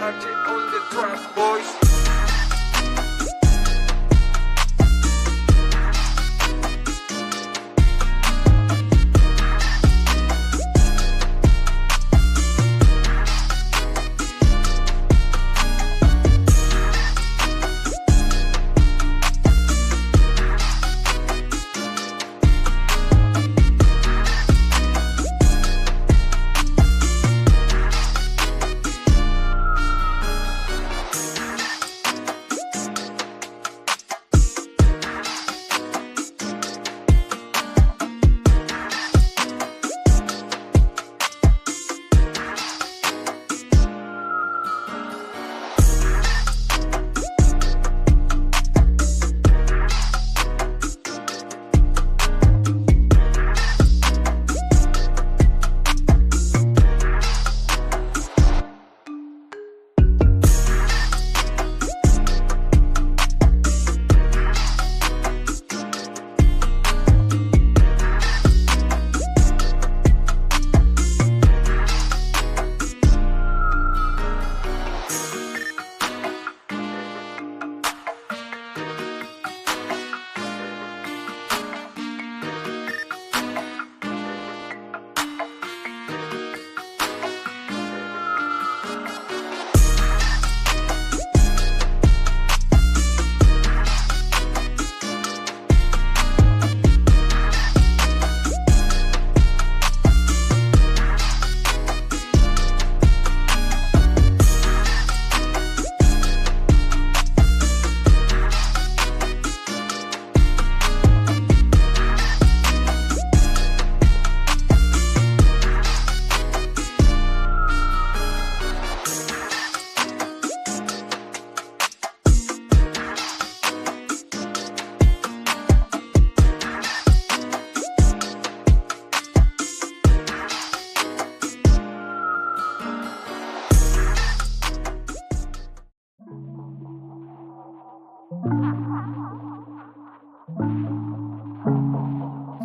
H on the track, boys.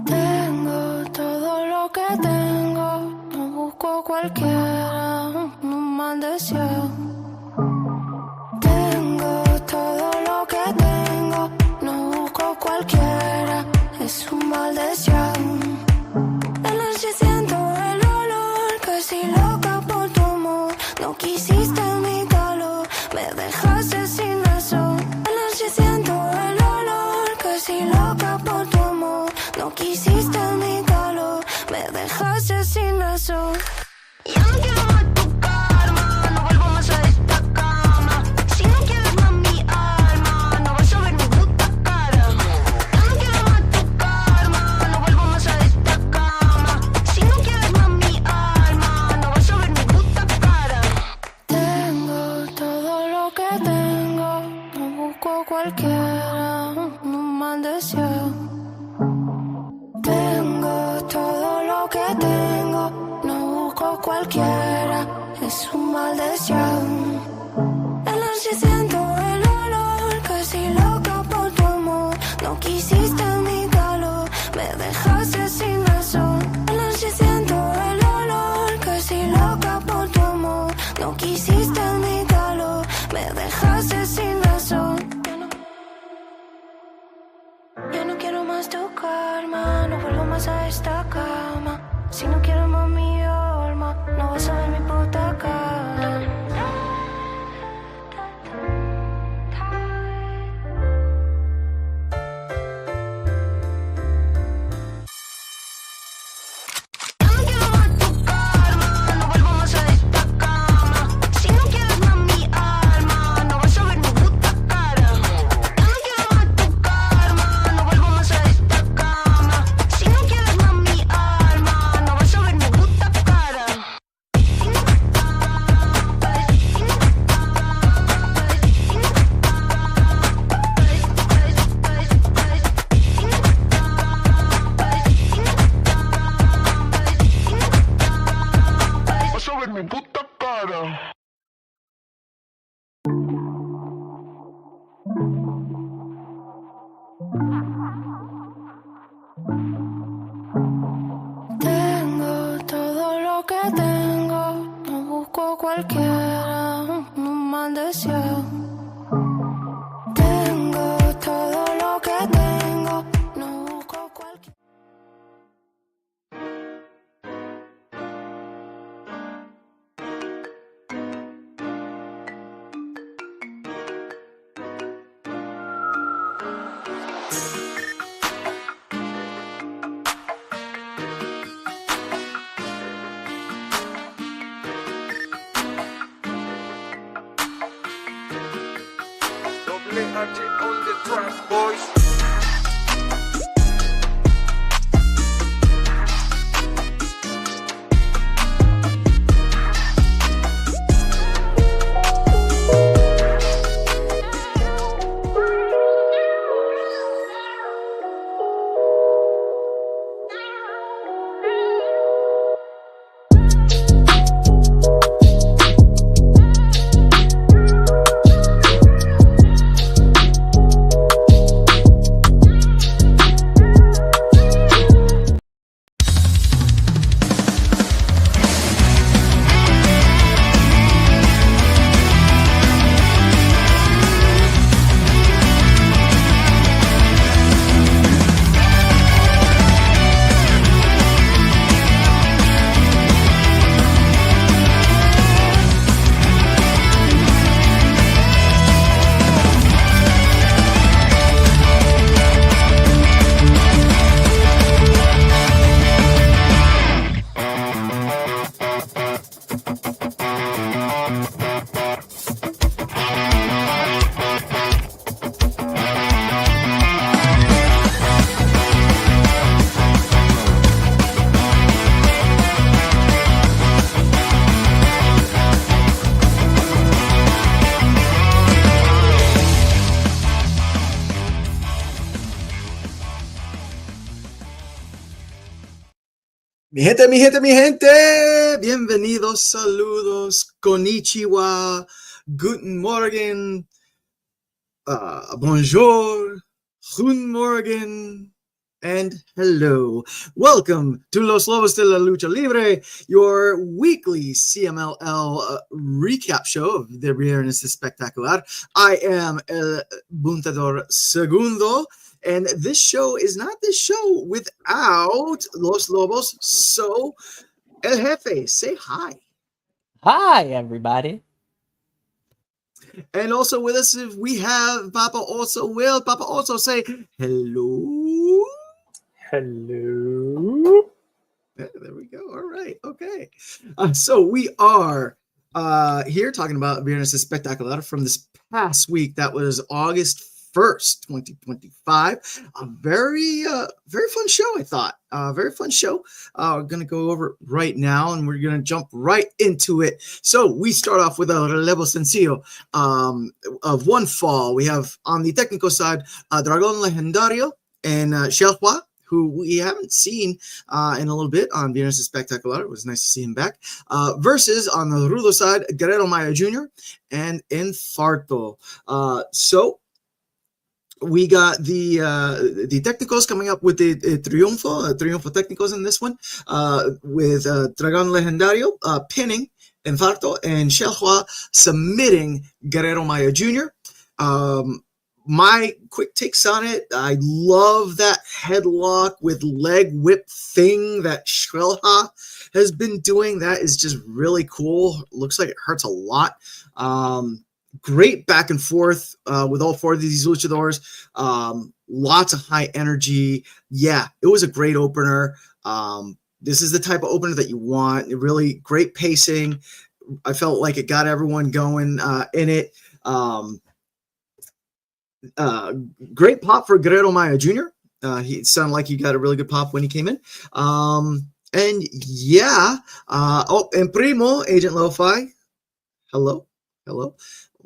Tengo todo lo que tengo, no busco cualquiera, un mal deseo. Tengo todo lo que tengo, no busco cualquiera, es un mal deseo. De noche siento el olor, casi loca por tu amor. No quisiste mi calor, me dejaste sin razón. De noche siento el olor, casi loca por tu amor. No quisiste mi calor, me dejaste sin razón. Ya no quiero más tu karma, no vuelvo más a esta cama. Si no quieres más mi alma, no vas a ver mi puta cara. Ya no quiero más tu karma, no vuelvo más a esta cama. Si no quieres más mi alma, no vas a ver mi puta cara. Tengo todo lo que tengo, no busco cualquiera, un mal deseo. Tengo todo lo que tengo, no busco cualquiera, es un mal deseo. En la noche siento el olor, casi loca por tu amor. No quisiste mi calor, me dejaste sin razón. En la noche siento el olor, casi loca por tu amor. No quisiste mi calor, me dejaste sin razón. Ya no quiero más tu karma, no vuelvo más a esta cama. Si no quiero más mi alma, no vas a ver mi puta cara. Ya no quiero más tu karma, no vuelvo más a esta cama. Si no quieres más mi alma, no vas a ver mi puta cara. Ya no quiero más tu karma, no vuelvo más a esta cama. Si no quieres más mi alma, no vas a ver mi puta cara. Vas a ver mi puta cara. Tengo todo lo que tengo, no busco cualquiera, un mal deseo. Tengo todo lo que tengo, no busco cualquier... On the track, boys. Mi gente, mi gente, mi gente, bienvenidos, saludos, konnichiwa, guten morgen, bonjour, guten morgen, and hello. Welcome to Los Lobos de la Lucha Libre, your weekly CMLL recap show of the Viernes Espectacular. I am El Buntador Segundo. And this show is not this show without Los Lobos. So, El Jefe, say hi. Hi, everybody. And also with us, we have Papa Also Will. Papa Also, say hello. Hello. Yeah, there we go. All right. Okay. So we are here talking about Viernes Espectacular from this past week. That was August 1st, 2025. A very fun show, I thought. Very fun show. We're going to go over it right now, and we're going to jump right into it. So we start off with a relevo sencillo of one fall. We have on the technical side, Dragon Legendario and Shelhua, who we haven't seen in a little bit on Viernes Espectacular. It was nice to see him back. Versus on the Rudo side, Guerrero Maya Jr. and Infarto. So we got the technicals coming up with the Triunfo technicals in this one, with Dragon Legendario pinning Infarto and Shelhua submitting Guerrero Maya Jr. My quick takes on it, I love that headlock with leg whip thing that Shelhua has been doing. That is just really cool. Looks like it hurts a lot. Great back and forth with all four of these luchadors. Lots of high energy. Yeah, it was a great opener. This is the type of opener that you want. Really great pacing. I felt like it got everyone going in it. Great pop for Guerrero Maya Jr. He sounded like he got a really good pop when he came in. And yeah, and Primo, Agent Lo-Fi. Hello.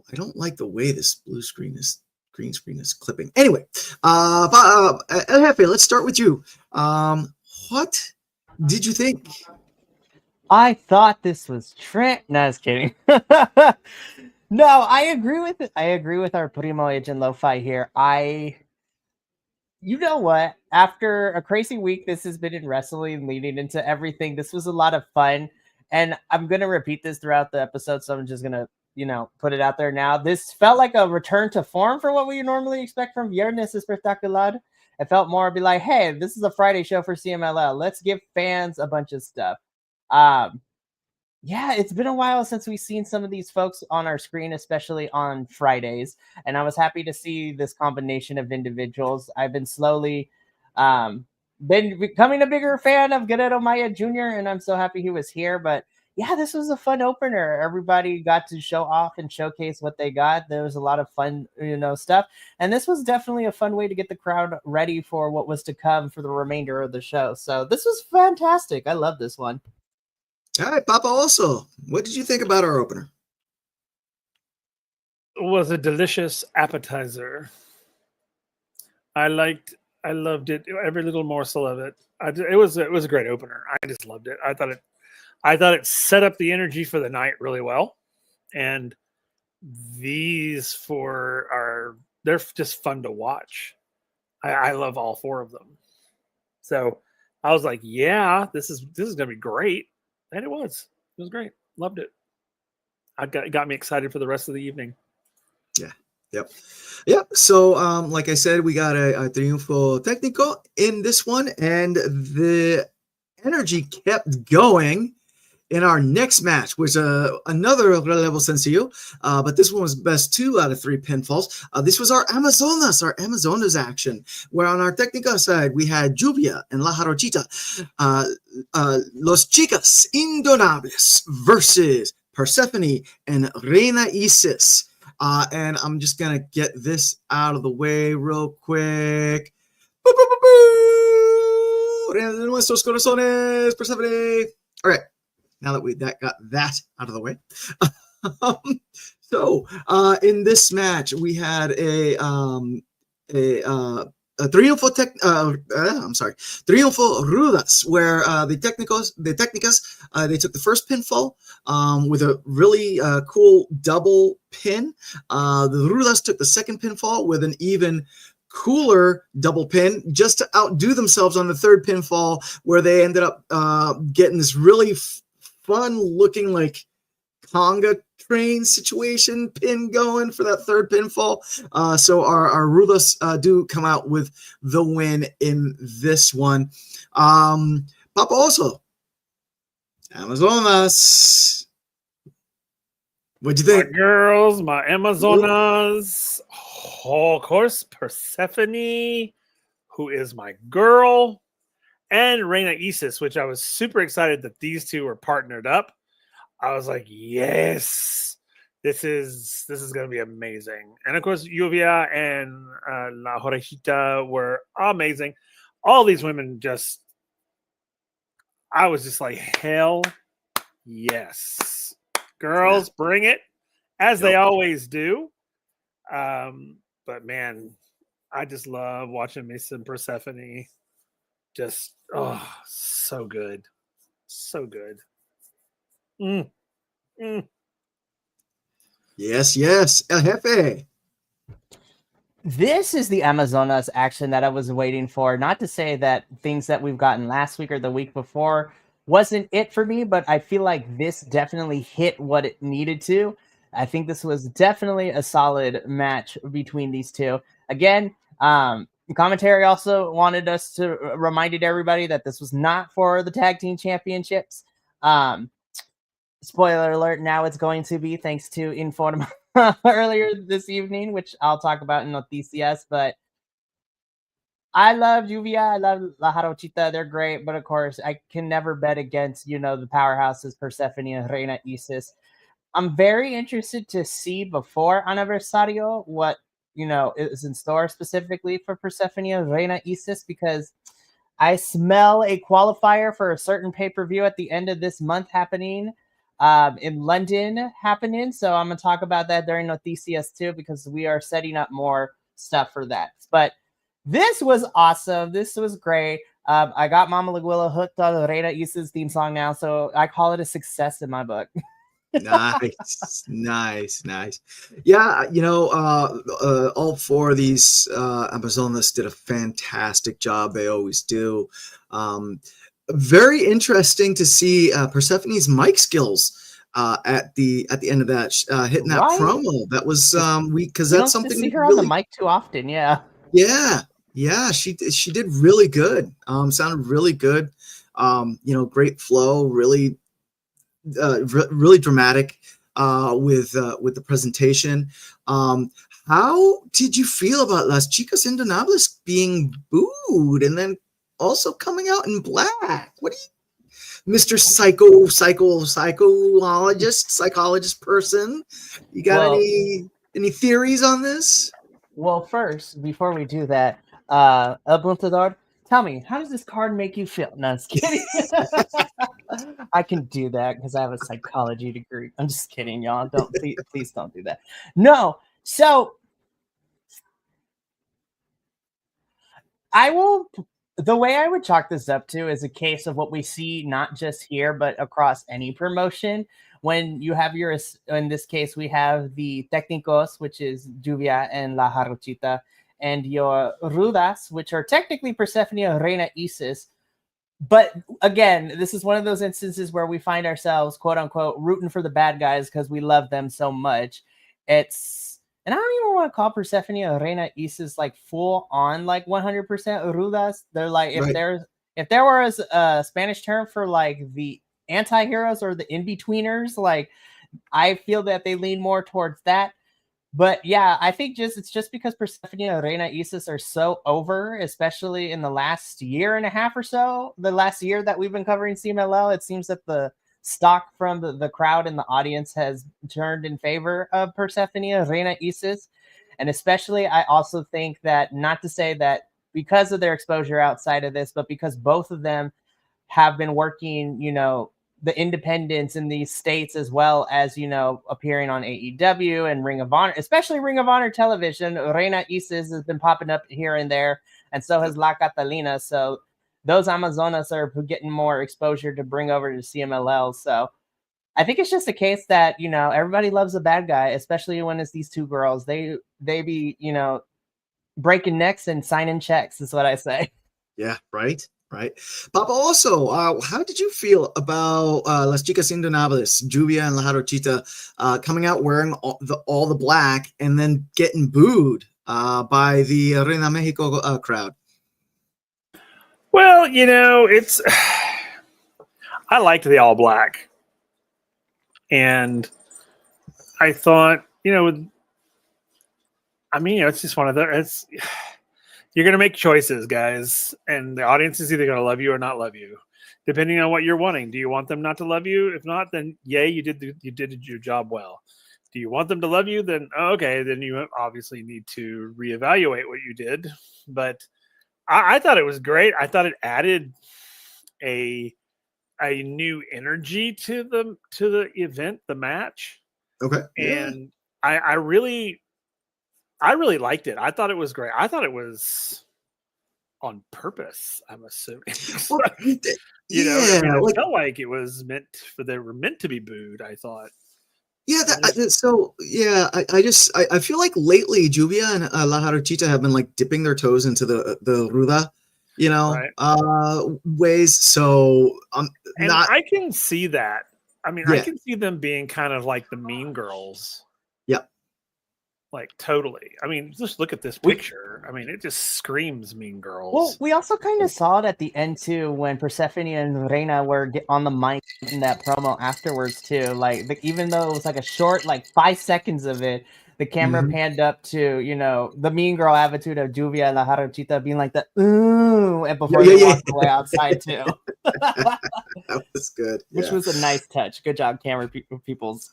I don't like the way this green screen is clipping. Anyway, El Jefe, let's start with you. What did you think? I thought this was Trent. No, I was kidding. No, I agree with it. I agree with our Primo Agent Lo-Fi here. You know what? After a crazy week, this has been in wrestling, leading into everything. This was a lot of fun, and I'm gonna repeat this throughout the episode, so I'm just gonna put it out there now. This felt like a return to form for what we normally expect from Viernes Espectacular. It felt more be like, hey, this is a Friday show for CMLL. Let's give fans a bunch of stuff. Yeah, it's been a while since we've seen some of these folks on our screen, especially on Fridays. And I was happy to see this combination of individuals. I've been slowly been becoming a bigger fan of Guerrero Maya Jr., and I'm so happy he was here. But yeah, this was a fun opener. Everybody got to show off and showcase what they got. There was a lot of fun, stuff. And this was definitely a fun way to get the crowd ready for what was to come for the remainder of the show. So this was fantastic. I love this one. All right, Papa, also, what did you think about our opener? It was a delicious appetizer. I loved it. Every little morsel of it. It was a great opener. I just loved it. I thought it set up the energy for the night really well. And these four they're just fun to watch. I love all four of them. So I was like, yeah, this is gonna be great. And it was great. Loved it. It got me excited for the rest of the evening. Yeah. Yep. So, like I said, we got a triunfo técnico in this one, and the energy kept going in our next match, which another relevo sencillo, but this one was best 2 out of 3 pinfalls. This was our Amazonas action, where on our técnica side, we had Lluvia and La Jarochita, Los Chicas Indonables versus Persephone and Reina Isis. And I'm just going to get this out of the way real quick. Reina de nuestros corazones, Persephone. All right. Now that we got that out of the way. So in this match, we had a triunfo rudas, where the technicas they took the first pinfall with a really cool double pin. The rudas took the second pinfall with an even cooler double pin, just to outdo themselves on the third pinfall, where they ended up getting this really fun looking like conga train situation pin going for that third pinfall. So our Rudas do come out with the win in this one. Papa also, Amazonas. What'd you think? My girls, my Amazonas. Oh, of course, Persephone, who is my girl, and Reina Isis, which I was super excited that these two were partnered up. I was like, yes, this is going to be amazing. And of course, Lluvia and La Jorejita were amazing. All these women I was just like, hell yes. Girls, bring it, as they always do. But man, I just love watching me some Persephone. Just, so good. So good. Yes, El Jefe. This is the Amazonas action that I was waiting for. Not to say that things that we've gotten last week or the week before wasn't it for me, but I feel like this definitely hit what it needed to. I think this was definitely a solid match between these two. Again, commentary also wanted us to reminded everybody that this was not for the tag team championships. Spoiler alert, now it's going to be, thanks to Informa earlier this evening, which I'll talk about in Noticias. But I love Lluvia, I love La Jarochita, they're great. But of course, I can never bet against, the powerhouses Persephone and Reina Isis. I'm very interested to see before Aniversario what, is in store specifically for Persephone and Reina Isis, because I smell a qualifier for a certain pay-per-view at the end of this month happening in London happening. So I'm going to talk about that during Noticias too, because we are setting up more stuff for that. But this was awesome. This was great. I got Mama Laguilla hooked on the Reina Isis theme song now, so I call it a success in my book. Nice. Yeah, all four of these Amazonas did a fantastic job. They always do. Very interesting to see Persephone's mic skills at the end of that, hitting that Right? promo. That was because We that's don't get to something see her on the really, mic too often. Yeah. yeah, she did really good. Sounded really good. Great flow, really really dramatic with the presentation. How did you feel about Las Chicas Indonables being booed and then also coming out in black? What do you, Mr. Psychologist person? You got Well, any theories on this? well, first, before we do that, El Buntador, tell me, how does this card make you feel? No, I'm just kidding. I can do that because I have a psychology degree. I'm just kidding, y'all. Don't please don't do that. No. So I will. The way I would chalk this up to is a case of what we see not just here but across any promotion. When you have your, in this case, we have the técnicos, which is Lluvia and La Jarochita, and your rudas, which are technically Persephone and Reina Isis. But again, this is one of those instances where we find ourselves, quote unquote, rooting for the bad guys because we love them so much. And I don't even want to call Persephone or Reina Isis like full on like 100% rudas. They're like, if Right. there was a Spanish term for like the anti-heroes or the in-betweeners, like I feel that they lean more towards that. But yeah, I think it's just because Persephone and Reina Isis are so over, especially in the last year and a half or so, the last year that we've been covering CMLL, it seems that the stock from the crowd and the audience has turned in favor of Persephone and Reina Isis. And especially, I also think that, not to say that because of their exposure outside of this, but because both of them have been working, the independents in these states, as well as, appearing on AEW and Ring of Honor, especially Ring of Honor television. Reina Isis has been popping up here and there, and so has La Catalina. So those Amazonas are getting more exposure to bring over to CMLL. So I think it's just a case that, everybody loves a bad guy, especially when it's these two girls. They be, breaking necks and signing checks is what I say. Yeah, right. Papa, also, how did you feel about Las Chicas Indonables, Lluvia and La Jarochita, coming out wearing all the black and then getting booed by the Reina Mexico crowd? Well, it's I liked the all black, and I thought, it's just one of the you're going to make choices, guys, and the audience is either going to love you or not love you, depending on what you're wanting. Do you want them not to love you? If not, then yay, you did your job well. Do you want them to love you? Then okay, then you obviously need to reevaluate what you did. But I thought it was great. I thought it added a new energy to the event, the match. Okay, and I really liked it. I thought it was great. I thought it was on purpose, I'm assuming. Well, it felt like it was they were meant to be booed, I thought. Yeah, I feel like lately Lluvia and La Jarochita have been like dipping their toes into the ruda, Right. ways. So and not. I can see that. I mean, Yeah. I can see them being kind of like the Mean Girls. Yep. Like totally. I mean, just look at this picture. I mean, it just screams Mean Girls. Well, we also kind of saw it at the end too, when Persephone and Reina were on the mic in that promo afterwards too. Like even though it was like a short, like 5 seconds of it, the camera panned up to, the Mean Girl attitude of Lluvia and La Jarochita being like the ooh, and before they walked away outside too. That was good. Which was a nice touch. Good job, camera peoples.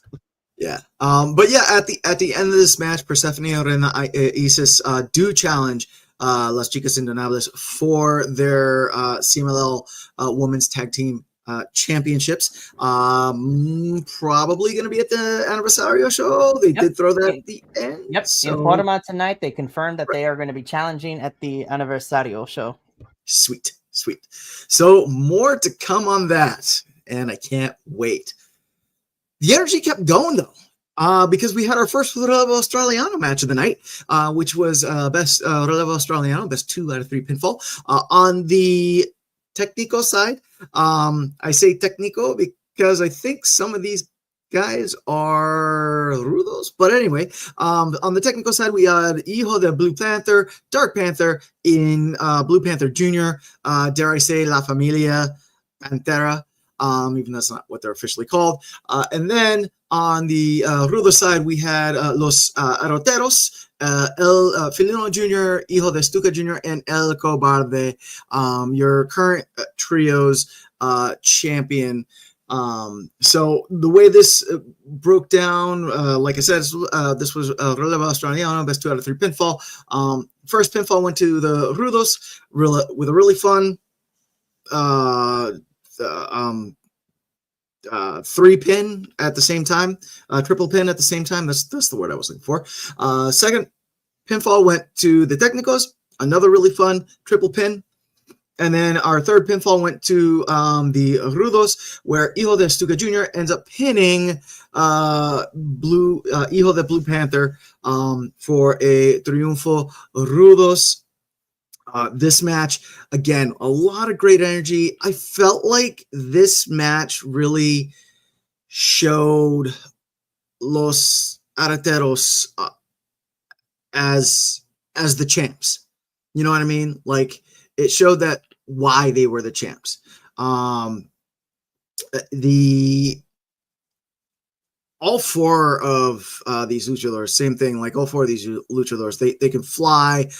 Yeah. But yeah, at the end of this match, Persephone and Reina Isis do challenge Las Chicas Indonables for their CMLL Women's Tag Team Championships. Probably going to be at the Aniversario show. They did throw that at the end. Yep. So. In Forma tonight, they confirmed that they are going to be challenging at the Aniversario show. Sweet. So more to come on that, and I can't wait. The energy kept going though, because we had our first Relevo Australiano match of the night, which was best Relevo Australiano, best 2 out of 3 pinfall. On the Técnico side, I say Técnico because I think some of these guys are rudos. But anyway, on the technical side, we had Hijo de Blue Panther, Dark Panther in Blue Panther Jr., dare I say La Familia Pantera, even though that's not what they're officially called. And then on the rudo side, we had Los Arroteros, El Filino Jr., Hijo de Stuca Jr., and El Cobarde, your current trio's champion. So the way this broke down, like I said, this was Relevo Australiano, best 2 out of 3 pinfall. First pinfall went to the Rudos with a really fun 3 pin at the same time, triple pin at the same time. That's the word I was looking for. Second pinfall went to the Technicos, another really fun triple pin. And then our third pinfall went to the Rudos, where Hijo de Stuca Jr. ends up pinning Hijo de Blue Panther for a Triunfo Rudos. This match, again, a lot of great energy. I felt like this match really showed Los Arteros as the champs. You know what I mean? Like, it showed that why they were the champs. All 4 of these luchadors, same thing. Like all 4 of these luchadors, they can fly.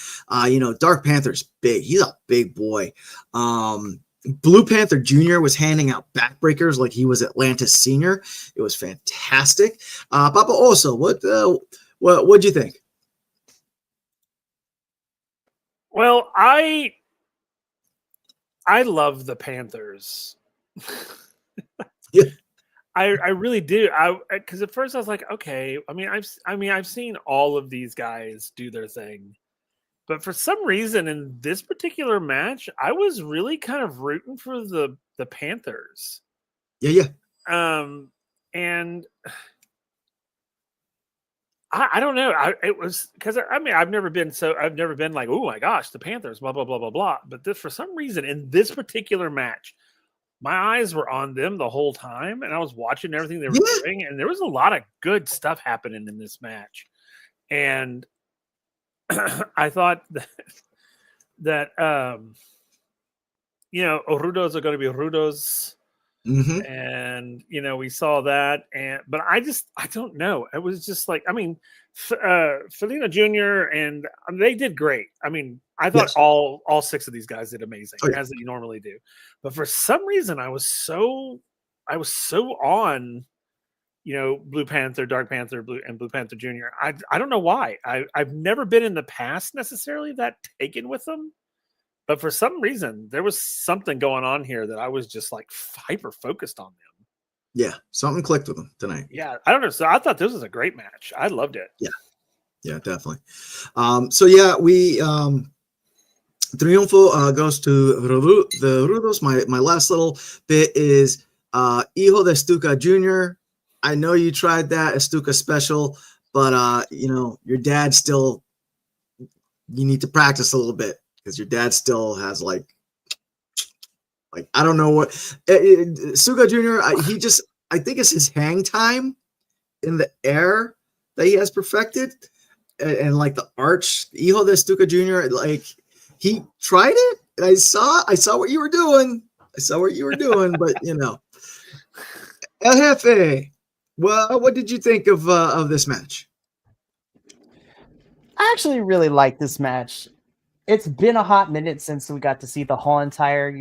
Dark Panther's big. He's a big boy. Blue Panther Jr. was handing out backbreakers like he was Atlantis Senior. It was fantastic. Papa Oso, what'd you think? Well, I love the Panthers. Yeah. I really do. Because at first I was like, okay. I've seen all of these guys do their thing, but for some reason in this particular match, I was really kind of rooting for the Panthers. Yeah. And I don't know. It was because I've never been like, oh my gosh, the Panthers, blah blah blah blah blah. But for some reason in this particular match, my eyes were on them the whole time, and I was watching everything they were doing, and there was a lot of good stuff happening in this match. And I thought that Rudos are going to be Rudos. Mm-hmm. And we saw that, but I don't know. It was just like, Felina Jr. and they did great. I thought all 6 of these guys did amazing, as they normally do. But for some reason, I was so on, Blue Panther, Dark Panther, Blue Panther Jr. I don't know why. I've never been in the past necessarily that taken with them. But for some reason, there was something going on here that I was just like hyper focused on them. Yeah, something clicked with them tonight. Yeah, I don't know. So I thought this was a great match. I loved it. Yeah, definitely. We Triunfo goes to the Rudos. My last little bit is Hijo de Stuca Jr. I know you tried that Stuca special, but your dad still, you need to practice a little bit. Because your dad still has like I don't know what Suga Jr. I think it's his hang time in the air that he has perfected, and like the arch Hijo de Stuca Jr. Like he tried it. And I saw what you were doing. But El Jefe. Well, what did you think of this match? I actually really like this match. It's been a hot minute since we got to see the whole entire,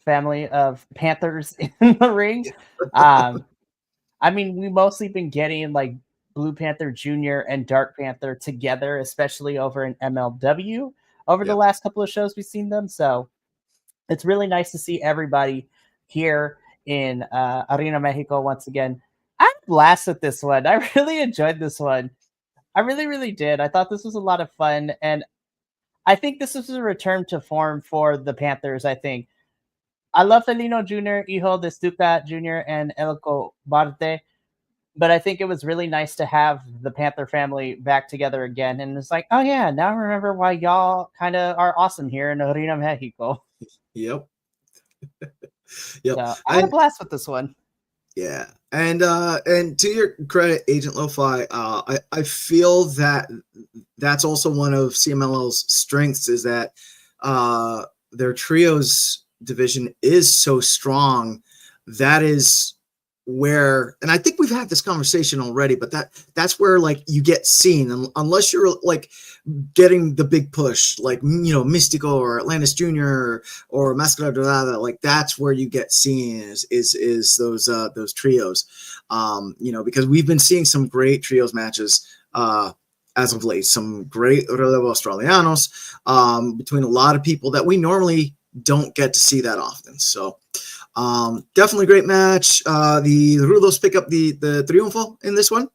family of Panthers in the ring. We've mostly been getting like Blue Panther Jr. and Dark Panther together, especially over in MLW over the last couple of shows we've seen them. So it's really nice to see everybody here in Arena Mexico once again. I had a blast with this one. I really enjoyed this one. I really, really did. I thought this was a lot of fun, and I think this is a return to form for the Panthers. I think I love Felino Jr., Hijo de Stuca Jr., and El Cobarde, but I think it was really nice to have the Panther family back together again. And it's like, oh yeah, now I remember why y'all kind of are awesome here in Arena Mexico. Yep. So I had a blast with this one. Yeah, and to your credit, Agent Lo-Fi, I feel that that's also one of CMLL's strengths is that their trios division is so strong. That is where, and I think we've had this conversation already, but that's where like you get seen, unless you're like getting the big push, like Mystico or Atlantis Jr. or Mascara Dorada, like that's where you get seen is those trios, because we've been seeing some great trios matches as of late, some great Relevo Australianos between a lot of people that we normally don't get to see that often. So definitely great match. The Rudos pick up the triunfo in this one.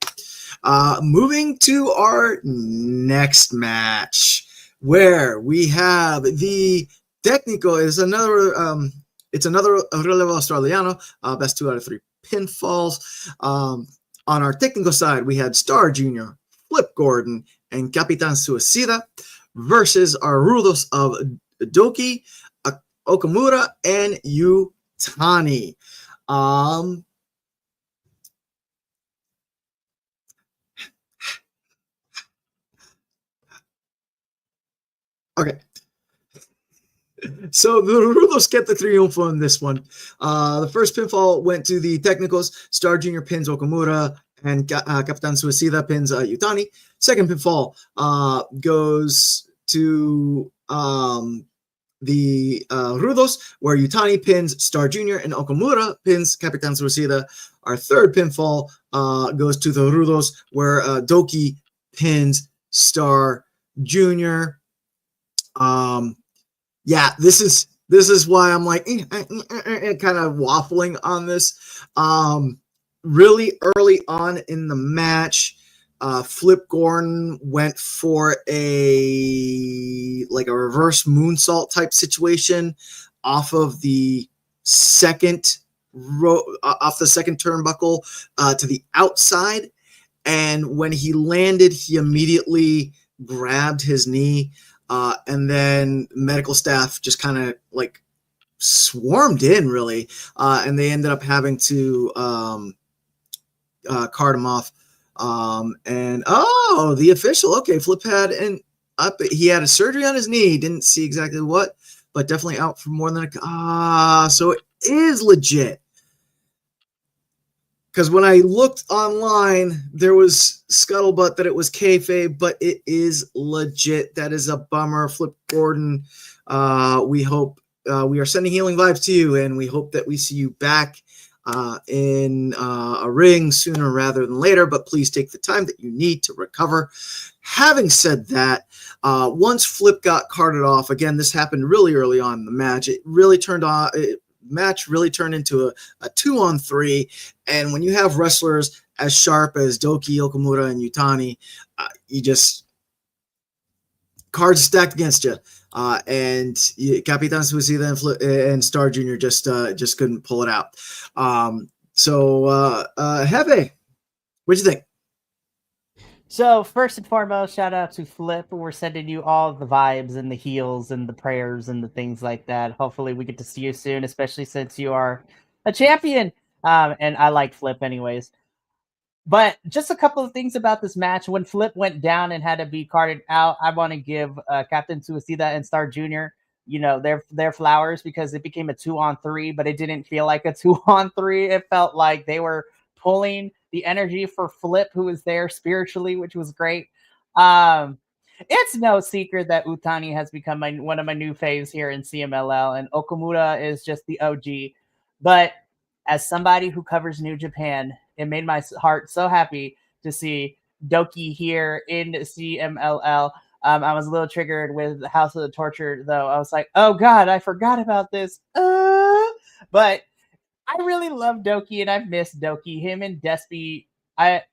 Moving to our next match, where we have the Técnico is another. It's another Relevo Australiano. Best 2 out of 3 pinfalls. On our Técnico side, we had Star Jr., Flip Gordon, and Capitan Suicida versus our Rudos of Doki, Okamura, and Yutani. Okay. So the Rudos get the triunfo in this one. The first pinfall went to the Técnicos. Star Jr. pins Okamura, and Capitan Suicida pins Yutani. Second pinfall goes to the Rudos, where Yutani pins Star Jr. and Okamura pins Capitan Suicida. Our third pinfall goes to the Rudos, where Doki pins Star Jr. Yeah, this is why I'm like kind of waffling on this. Really early on in the match, Flip Gordon went for a reverse moonsault type situation off of the second turnbuckle to the outside, and when he landed, he immediately grabbed his knee. And then medical staff just kind of like swarmed in, really, and they ended up having to cart him off. And the official, okay, Flip had he had a surgery on his knee. Didn't see exactly what, but definitely out for more than so it is legit. Because when I looked online, there was scuttlebutt that it was kayfabe, but it is legit. That is a bummer. Flip Gordon, we hope we are sending healing vibes to you, and we hope that we see you back in a ring sooner rather than later, but please take the time that you need to recover. Having said that, once Flip got carted off, again, this happened really early on in the match. It really turned on. Match really turned into a 2-on-3, and when you have wrestlers as sharp as Doki, Okamura, and Yutani, you just cards stacked against you, and Capitan Suicida and Star Jr. just couldn't pull it out. Hebe, what'd you think? So first and foremost, shout out to Flip. We're sending you all the vibes and the heals and the prayers and the things like that. Hopefully we get to see you soon, especially since you are a champion. And I like Flip anyways. But just a couple of things about this match. When Flip went down and had to be carted out, I want to give Captain Suicida and Star Jr., their flowers, because it became a 2-on-3, but it didn't feel like a 2-on-3. It felt like they were pulling the energy for Flip, who was there spiritually, which was great. It's no secret that Utani has become one of my new faves here in CMLL, and Okamura is just the OG. But as somebody who covers New Japan, it made my heart so happy to see Doki here in CMLL. I was a little triggered with House of the Torture, though. I was like, oh, God, I forgot about this. But I really love Doki, and I've missed Doki. Him and Despy. I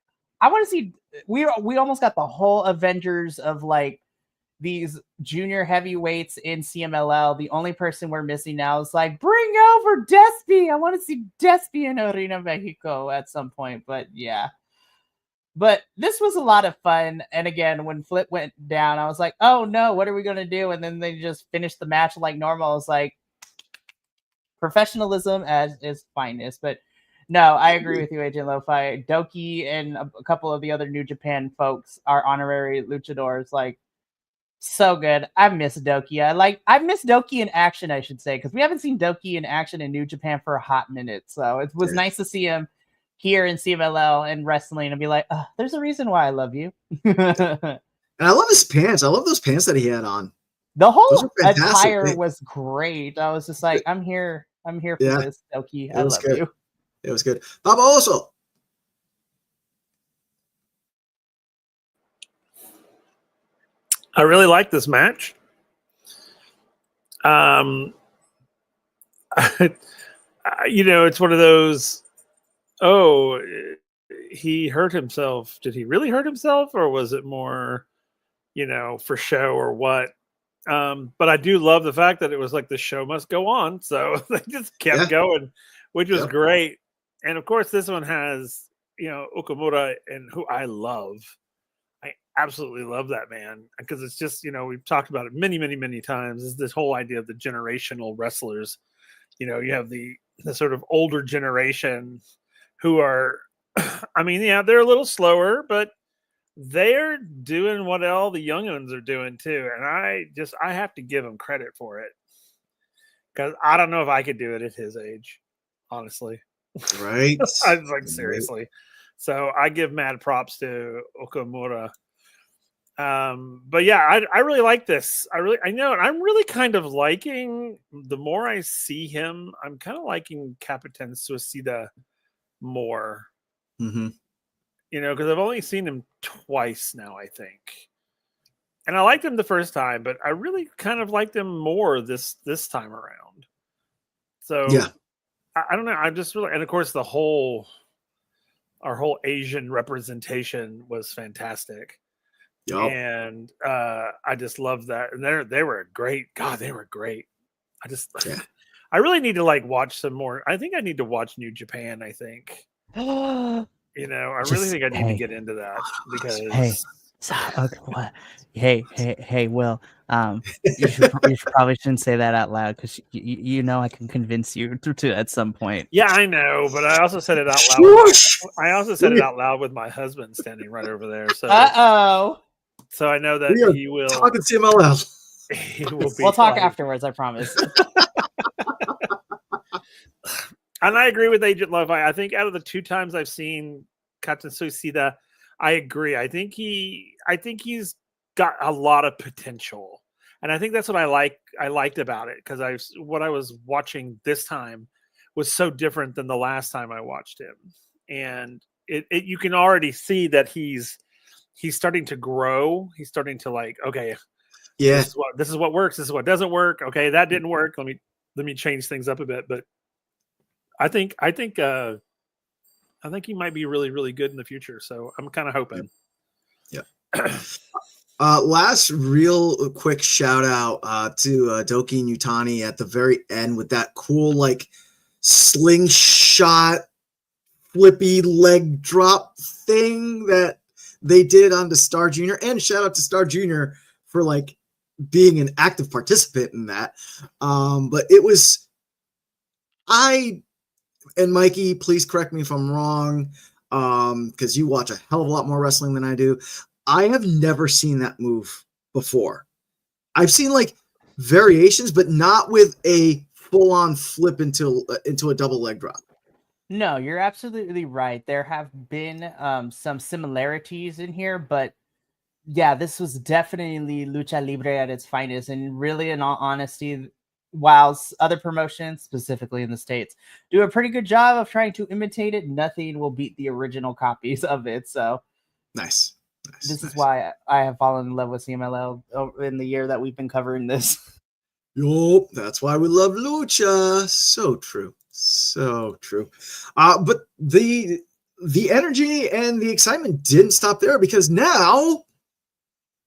want to see. We almost got the whole Avengers of like these junior heavyweights in CMLL. The only person we're missing now is like, bring over Despy. I want to see Despy in Arena Mexico at some point. But yeah. But this was a lot of fun. And again, when Flip went down, I was like, oh no, what are we going to do? And then they just finished the match like normal. I was like, professionalism as is finest. But No, I agree with you, Agent Lo-Fi. Doki and a couple of the other New Japan folks are honorary luchadors. Like, so good. I miss Doki. I miss Doki in action, I should say, because we haven't seen Doki in action in New Japan for a hot minute. So it was nice to see him here in CMLL and wrestling and be like, there's a reason why I love you. And I love his pants. I love those pants that he had on. The Those whole are fantastic. attire was great. I was just like, I'm here for Yeah. this, Doki. It I was love good. you. It was good. Papa also. I really like this match. It's one of those, he hurt himself. Did he really hurt himself, or was it more, for show or what? But I do love the fact that it was like the show must go on. So they just kept going, which was great. And of course, this one has, Okamura, and who I love. I absolutely love that man, because it's just, we've talked about it many, many, many times, is this whole idea of the generational wrestlers. You have the sort of older generation who are, they're a little slower, but they're doing what all the young ones are doing too. And I have to give him credit for it, because I don't know if I could do it at his age, honestly. Right. I was like, seriously. So I give mad props to Okamura. But yeah, I really like this. I know, and I'm really kind of liking, the more I see him, I'm kind of liking Capitan Suicida more. Mm-hmm. Because I've only seen him twice now, I think. And I liked him the first time, but I really kind of liked him more this time around. So yeah, I don't know. I'm just really, and of course our whole Asian representation was fantastic. yep. And I just love that. And they were great. God, they were great. I really need to watch some more. I think I need to watch New Japan, I think. I really think I need to get into that, because what? Hey, Will. You probably shouldn't say that out loud, because I can convince you to at some point. Yeah, I know, but I also said it out loud. I also said it out loud with my husband standing right over there. So so I know that he will talking CMLL. He will be. We'll talk afterwards, I promise. And I agree with Agent Love. I think out of the 2 times I've seen Captain Suicida, I agree. I think he's got a lot of potential, and I think that's what I liked about it, because what I was watching this time was so different than the last time I watched him, and you can already see that he's starting to grow. He's starting to okay, this is what works. This is what doesn't work. Okay, that didn't work. Let me change things up a bit, but I think he might be really, really good in the future. So I'm kind of hoping. Yeah. Last real quick shout out to Doki and Utani at the very end with that cool slingshot flippy leg drop thing that they did on the Star Junior. And shout out to Star Junior for being an active participant in that. But it was, and Mikey, please correct me if I'm wrong, because you watch a hell of a lot more wrestling than I do. I have never seen that move before. I've seen variations, but not with a full-on flip into a double leg drop. No, you're absolutely right. There have been some similarities in here, but yeah, this was definitely Lucha Libre at its finest. And really, in all honesty, whilst other promotions, specifically in the States, do a pretty good job of trying to imitate it, nothing will beat the original copies of it. So nice. This is why I have fallen in love with CMLL in the year that we've been covering this. Yup, that's why we love Lucha. So true. So true. But the energy and the excitement didn't stop there, because now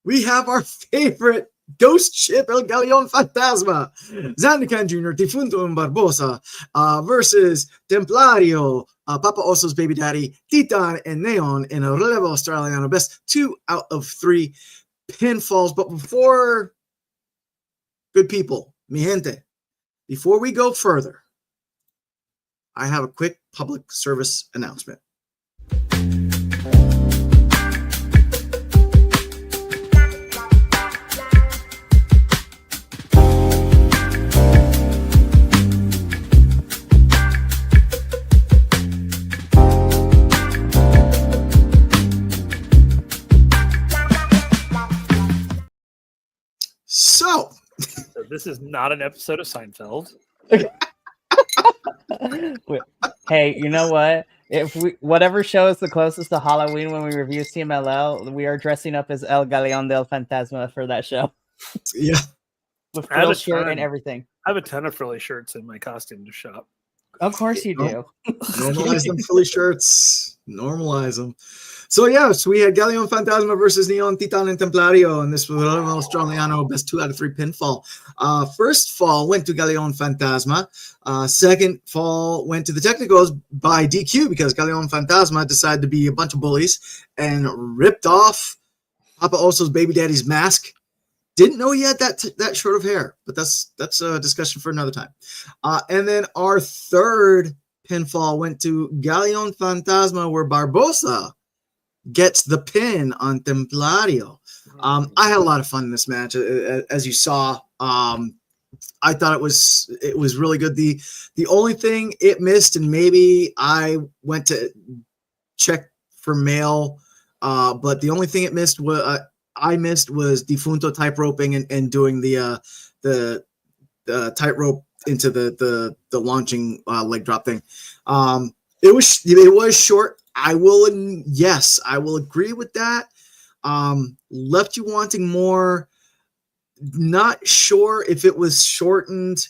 we have our favorite ghost ship, El Galeon Fantasma, Zandican Jr., Difunto and Barbosa, versus Templario, Papa Oso's baby daddy, Titan and Neon in a Relevo Australiano. Best 2 out of 3 pinfalls. But before, good people, mi gente, before we go further, I have a quick public service announcement. So this is not an episode of Seinfeld. Hey, you know what? If we whatever show is the closest to Halloween when we review CMLL, we are dressing up as El Galeón del Fantasma for that show. Yeah, with frill shirt and everything. I have a ton of frilly shirts in my costume to shop. Of course you do. Normalize them frilly shirts. Normalize them. So we had Galeon Fantasma versus Neon Titan and Templario, and this was Australiano best 2 out of 3 pinfall. First fall went to Galeon Fantasma. Second fall went to the Technicals by DQ because Galeon Fantasma decided to be a bunch of bullies and ripped off Papa Oso's baby daddy's mask. Didn't know he had that short of hair, but that's a discussion for another time. And then our third pinfall went to Galeon Fantasma, where Barbosa gets the pin on Templario. I had a lot of fun in this match, as you saw. I thought it was really good. The only thing it missed, and maybe I went to check for mail, but the only thing it missed was I missed was Defunto type roping and doing the tightrope into the launching leg drop thing. It was short. I will agree with that. Left you wanting more. Not sure if it was shortened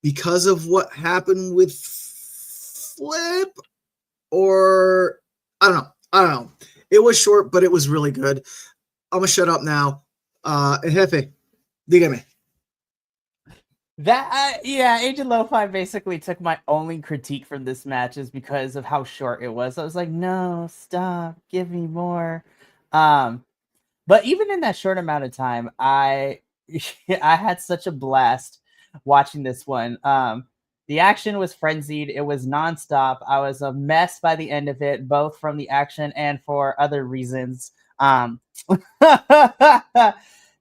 because of what happened with Flip, or I don't know. It was short, but it was really good. I'm gonna shut up now. Jefe, dígame. Agent Lo-Fi basically took my only critique from this match is because of how short it was. I was like, no, stop, give me more. But even in that short amount of time, I had such a blast watching this one. The action was frenzied. It was nonstop. I was a mess by the end of it, both from the action and for other reasons.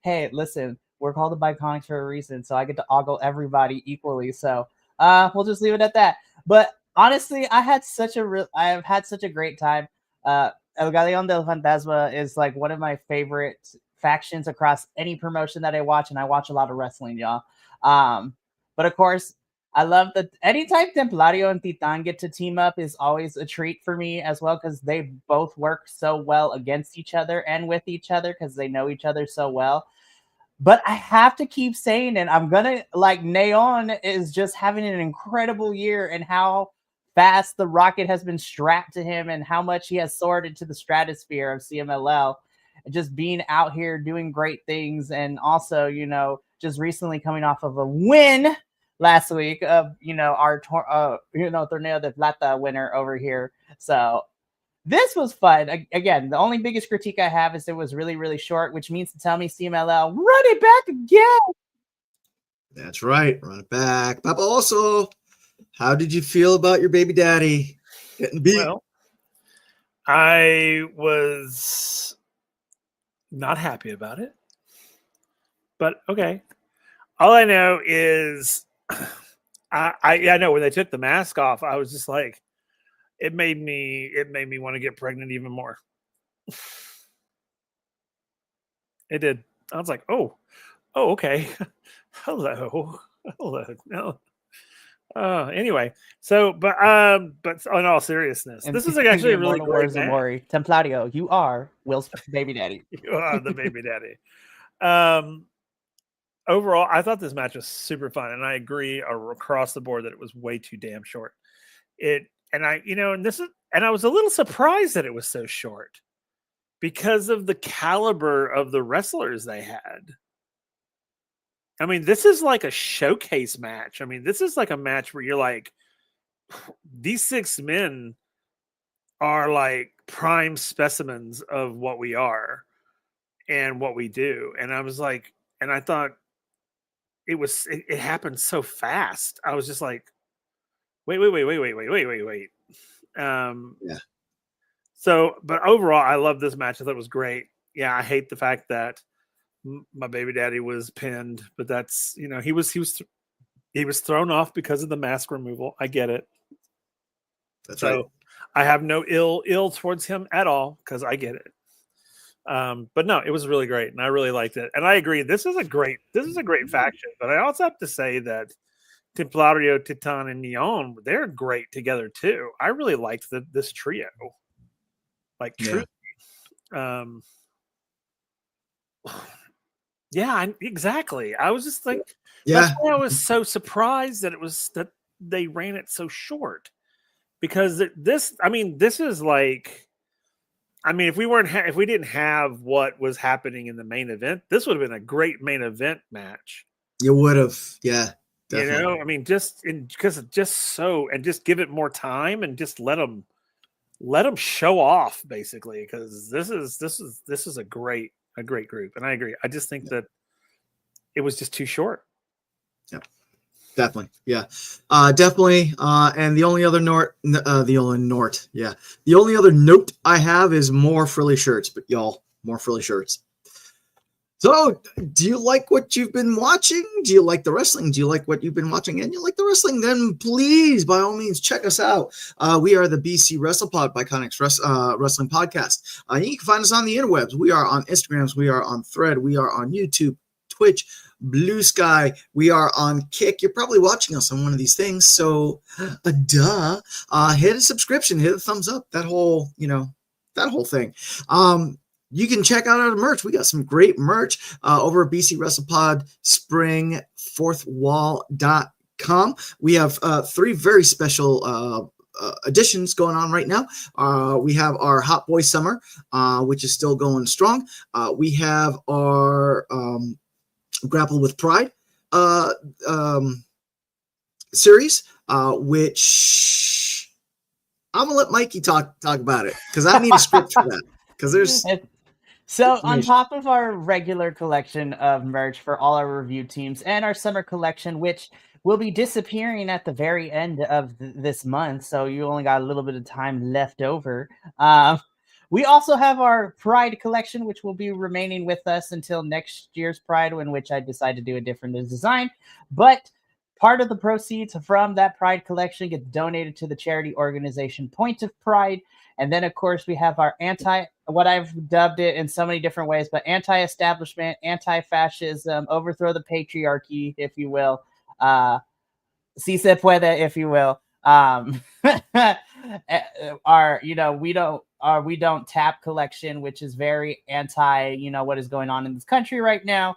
Hey, listen, we're called the Biconics for a reason, so I get to ogle everybody equally. So we'll just leave it at that. But honestly, I have had such a great time. El Galeón del Fantasma is like one of my favorite factions across any promotion that I watch, and I watch a lot of wrestling, y'all. But of course, I love that anytime Templario and Titan get to team up is always a treat for me as well, because they both work so well against each other and with each other because they know each other so well. But I have to keep saying it. I'm gonna Neon is just having an incredible year, and how fast the rocket has been strapped to him and how much he has soared into the stratosphere of CMLL, and just being out here doing great things. And also, just recently coming off of a win last week of, our Torneo de Plata winner over here. So this was fun. Again, the only biggest critique I have is it was really, really short, which means to tell me CMLL, run it back again. That's right. Run it back. Papa, also, how did you feel about your baby daddy getting beat? Well, I was not happy about it, but okay. All I know is I know when they took the mask off, I was just like, it made me want to get pregnant even more. It did. I was like, oh, okay. Hello. No. Anyway, so but in all seriousness, this is actually a really great match. Templario, you are Will's baby daddy. You are the baby daddy. Overall, I thought this match was super fun, and I agree across the board that it was way too damn short. And I was a little surprised that it was so short because of the caliber of the wrestlers they had. I mean, this is like a showcase match. I mean, this is like a match where you're like, these 6 men are like prime specimens of what we are and what we do. And I was like, and I thought it happened so fast. I was just like, Wait. Yeah. So, but overall, I love this match. I thought it was great. Yeah, I hate the fact that my baby daddy was pinned, but that's he was thrown off because of the mask removal. I get it. That's right. So I have no ill towards him at all because I get it. But no, it was really great, and I really liked it. And I agree, this is a great faction. But I also have to say that Templario, Titan, and Neon, they're great together too. I really liked this trio. Like Yeah. true. Yeah, exactly. I was just like, Yeah. that's why I was so surprised that they ran it so short. Because this is like, if we didn't have what was happening in the main event, this would have been a great main event match. You would have, yeah, definitely. Just give it more time and just let them show off, basically, because this is a great group, and I agree. I just think that it was just too short. Yep. Definitely. Yeah. Definitely. And the only other note I have is more frilly shirts, but y'all, more frilly shirts. So, do you like what you've been watching? Do you like the wrestling? Do you like what you've been watching and you like the wrestling? Then please, by all means, check us out. We are the BC WrestlePod by Conics Wrestling Podcast. You can find us on the interwebs. We are on Instagrams. We are on Thread. We are on YouTube, Twitch, Blue Sky. We are on Kick. You're probably watching us on one of these things. So, hit a subscription, hit a thumbs up. That whole thing. You can check out our merch. We got some great merch over at BC WrestlePod Spring fourthwall.com. We have 3 very special editions going on right now. We have our Hot Boy Summer, which is still going strong. We have our Grapple with Pride series, which I'm gonna let Mikey talk about it because I need a script for that. Because there's so on top of our regular collection of merch for all our review teams and our summer collection, which will be disappearing at the very end of this month, so you only got a little bit of time left over. We also have our Pride collection, which will be remaining with us until next year's Pride, in which I decide to do a different design. But part of the proceeds from that Pride collection gets donated to the charity organization Point of Pride. And then, of course, we have our what I've dubbed it in so many different ways, but anti-establishment, anti-fascism, overthrow the patriarchy, if you will. Si se puede, if you will. We don't tap collection, which is very anti, what is going on in this country right now.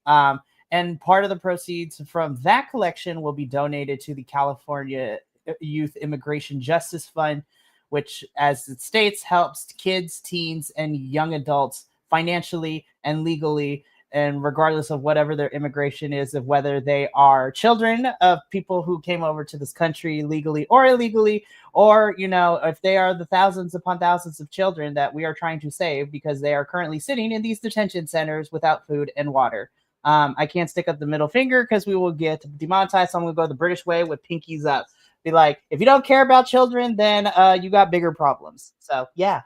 And part of the proceeds from that collection will be donated to the California Youth Immigration Justice Fund, which, as it states, helps kids, teens, and young adults financially and legally, and regardless of whatever their immigration is, of whether they are children of people who came over to this country legally or illegally, or, if they are the thousands upon thousands of children that we are trying to save because they are currently sitting in these detention centers without food and water. I can't stick up the middle finger because we will get demonetized, so I'm going to go the British way with pinkies up. Be like, if you don't care about children, then you got bigger problems. So, yeah.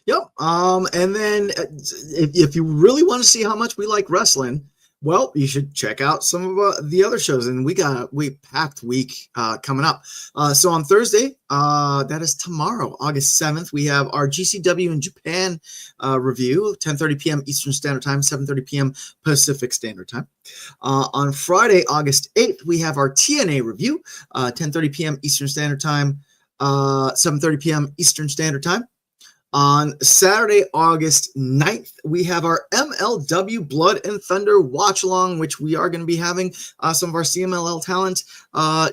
Yep. And then if you really want to see how much we like wrestling, well, you should check out some of the other shows. And we got a packed week coming up. So on Thursday, that is tomorrow, August 7th, we have our GCW in Japan review, 10:30 p.m. Eastern Standard Time, 7:30 p.m. Pacific Standard Time. On Friday, August 8th, we have our TNA review, 10:30 p.m. Eastern Standard Time, 7:30 p.m. Eastern Standard Time. On Saturday, August 9th, we have our MLW Blood and Thunder watch along, which we are going to be having some of our CMLL talent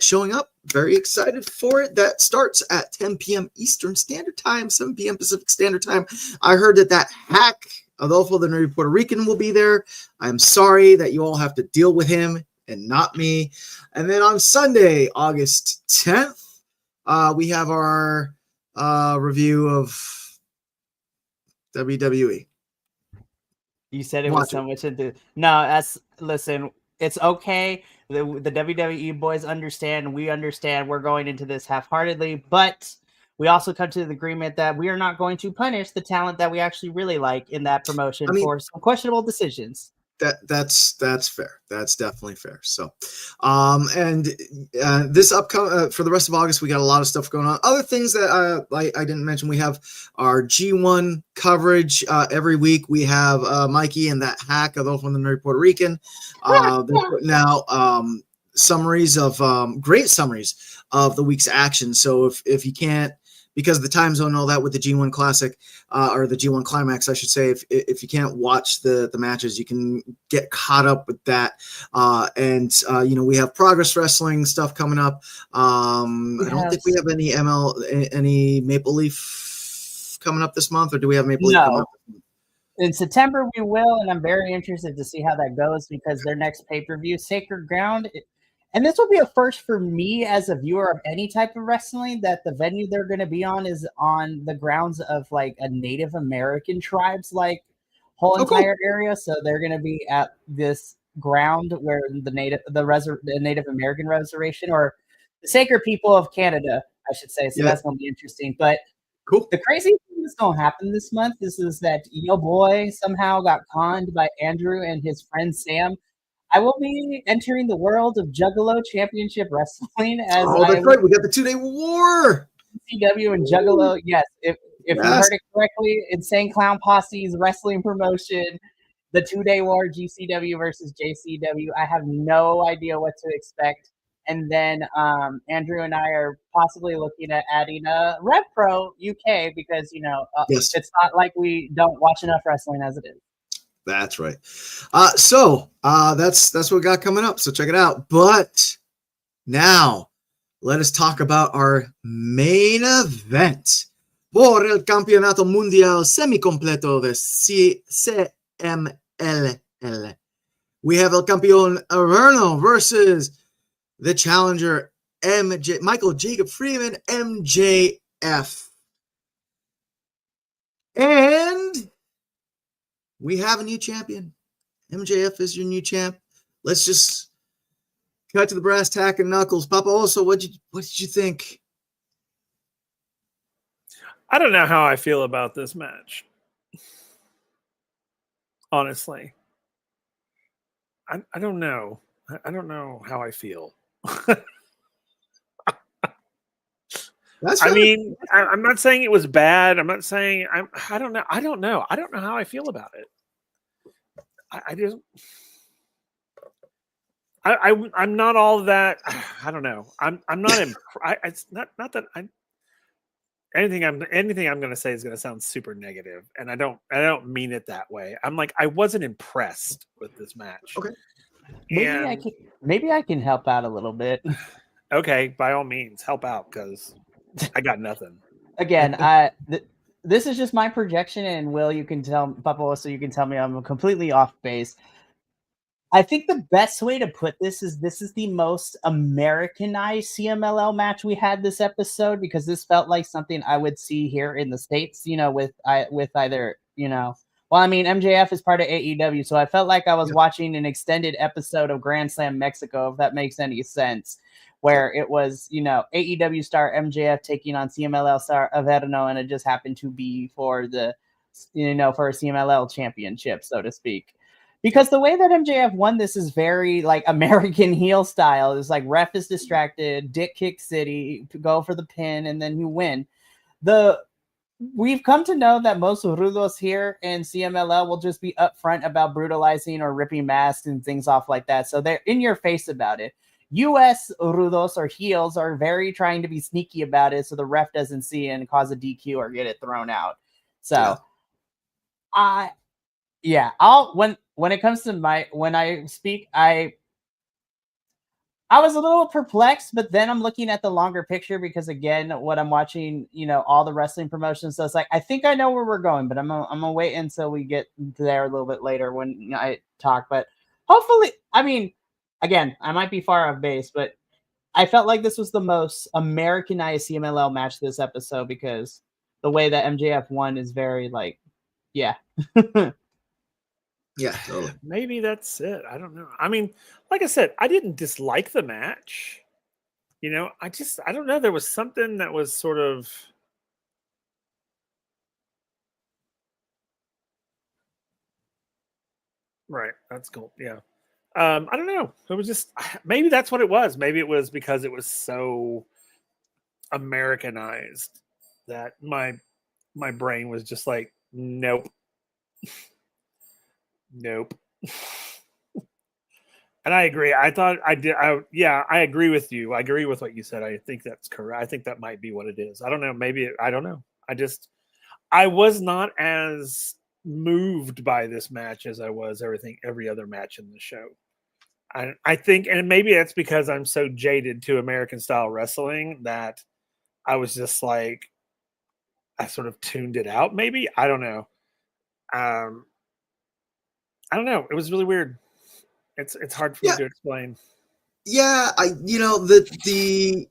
showing up. Very excited for it. That starts at 10 p.m. Eastern Standard Time, 7 p.m. Pacific Standard Time. I heard that hack, Adolfo the Nerdy Puerto Rican, will be there. I'm sorry that you all have to deal with him and not me. And then on Sunday, August 10th, we have our review of WWE. You said it was so much into. No, listen. It's okay. The WWE boys understand. We understand. We're going into this half-heartedly, but we also come to the agreement that we are not going to punish the talent that we actually really like in that promotion for some questionable decisions. That's fair. That's definitely fair. So, and this upcoming for the rest of August, we got a lot of stuff going on. Other things that I didn't mention, we have our G1 coverage every week. We have Mikey and that hack of Open the Nerd Puerto Rican. They're putting out summaries of great summaries of the week's action. So if you can't, because of the time zone and all that with the G1 Classic or the G1 Climax, I should say, if you can't watch the matches, you can get caught up with that. And we have Progress Wrestling stuff coming up. I don't think we have any Maple Leaf coming up this month, or do we have Maple Leaf coming up? In September, we will, and I'm very interested to see how that goes because their next pay-per-view, Sacred Ground, and this will be a first for me as a viewer of any type of wrestling, that the venue they're going to be on is on the grounds of like a Native American tribe's like whole entire area. So they're going to be at this ground where the Native American reservation, or the Sacred People of Canada, I should say. So that's going to be interesting. But the crazy thing that's going to happen this month is that Yo Boy somehow got conned by Andrew and his friend Sam. I will be entering the world of Juggalo Championship Wrestling as that's right. We got the 2-day war. CW and Juggalo. Yes, if you heard it correctly, Insane Clown Posse's wrestling promotion, the 2-day war, GCW versus JCW. I have no idea what to expect. And then Andrew and I are possibly looking at adding a Rev Pro UK because it's not like we don't watch enough wrestling as it is. That's right. So that's what we got coming up. So check it out. But now let us talk about our main event. Por el Campeonato Mundial Semicompleto de CMLL. We have El Campeón Averno versus the challenger Michael Jacob Freeman, MJF. And we have a new champion. MJF is your new champ. Let's just cut to the brass tack and knuckles. Papa, also, what did you think? I don't know how I feel about this match. Honestly. I don't know. I don't know how I feel. I mean, I'm not saying it was bad. I'm not saying I don't know. I don't know. I don't know how I feel about it. I'm not all that. I don't know. I'm not. It's not that anything I'm going to say is going to sound super negative, and I don't mean it that way. I'm like, I wasn't impressed with this match. Okay. Maybe I can help out a little bit. Okay, by all means, help out because I got nothing. Again, this is just my projection, and Will, you can tell Papa, so you can tell me I'm completely off base. I think the best way to put this is the most Americanized CMLL match we had this episode, because this felt like something I would see here in the States, with either, well, I mean, MJF is part of AEW, so I felt like I was watching an extended episode of Grand Slam Mexico, if that makes any sense, where it was, AEW star MJF taking on CMLL star Averno, and it just happened to be for the, for a CMLL championship, so to speak. Because the way that MJF won this is very like American heel style. It's like ref is distracted, dick kick city, go for the pin, and then you win. We've come to know that most rudos here in CMLL will just be upfront about brutalizing or ripping masks and things off like that. So they're in your face about it. US rudos or heels are very trying to be sneaky about it so the ref doesn't see and cause a DQ or get it thrown out. So when it comes to when I speak, I was a little perplexed, but then I'm looking at the longer picture because, again, what I'm watching, all the wrestling promotions. So it's like, I think I know where we're going, but I'm gonna wait until we get there a little bit later when I talk. But hopefully, I mean, again, I might be far off base, but I felt like this was the most Americanized CMLL match this episode because the way that MJF won is very like, yeah. Yeah, totally. Maybe that's it. I don't know. I mean, like I said, I didn't dislike the match. I don't know. There was something that was sort of right. That's cool. Yeah. I don't know. It was just maybe that's what it was. Maybe it was because it was so Americanized that my brain was just like, nope, nope. And I agree. I thought I did. Yeah, I agree with you. I agree with what you said. I think that's correct. I think that might be what it is. I don't know. Maybe I don't know. I was not as moved by this match as I was every other match in the show. I think, and maybe that's because I'm so jaded to American style wrestling that I was just like, I sort of tuned it out. Maybe I don't know. Um, I don't know. It was really weird. It's hard for me Yeah, to explain. yeah. The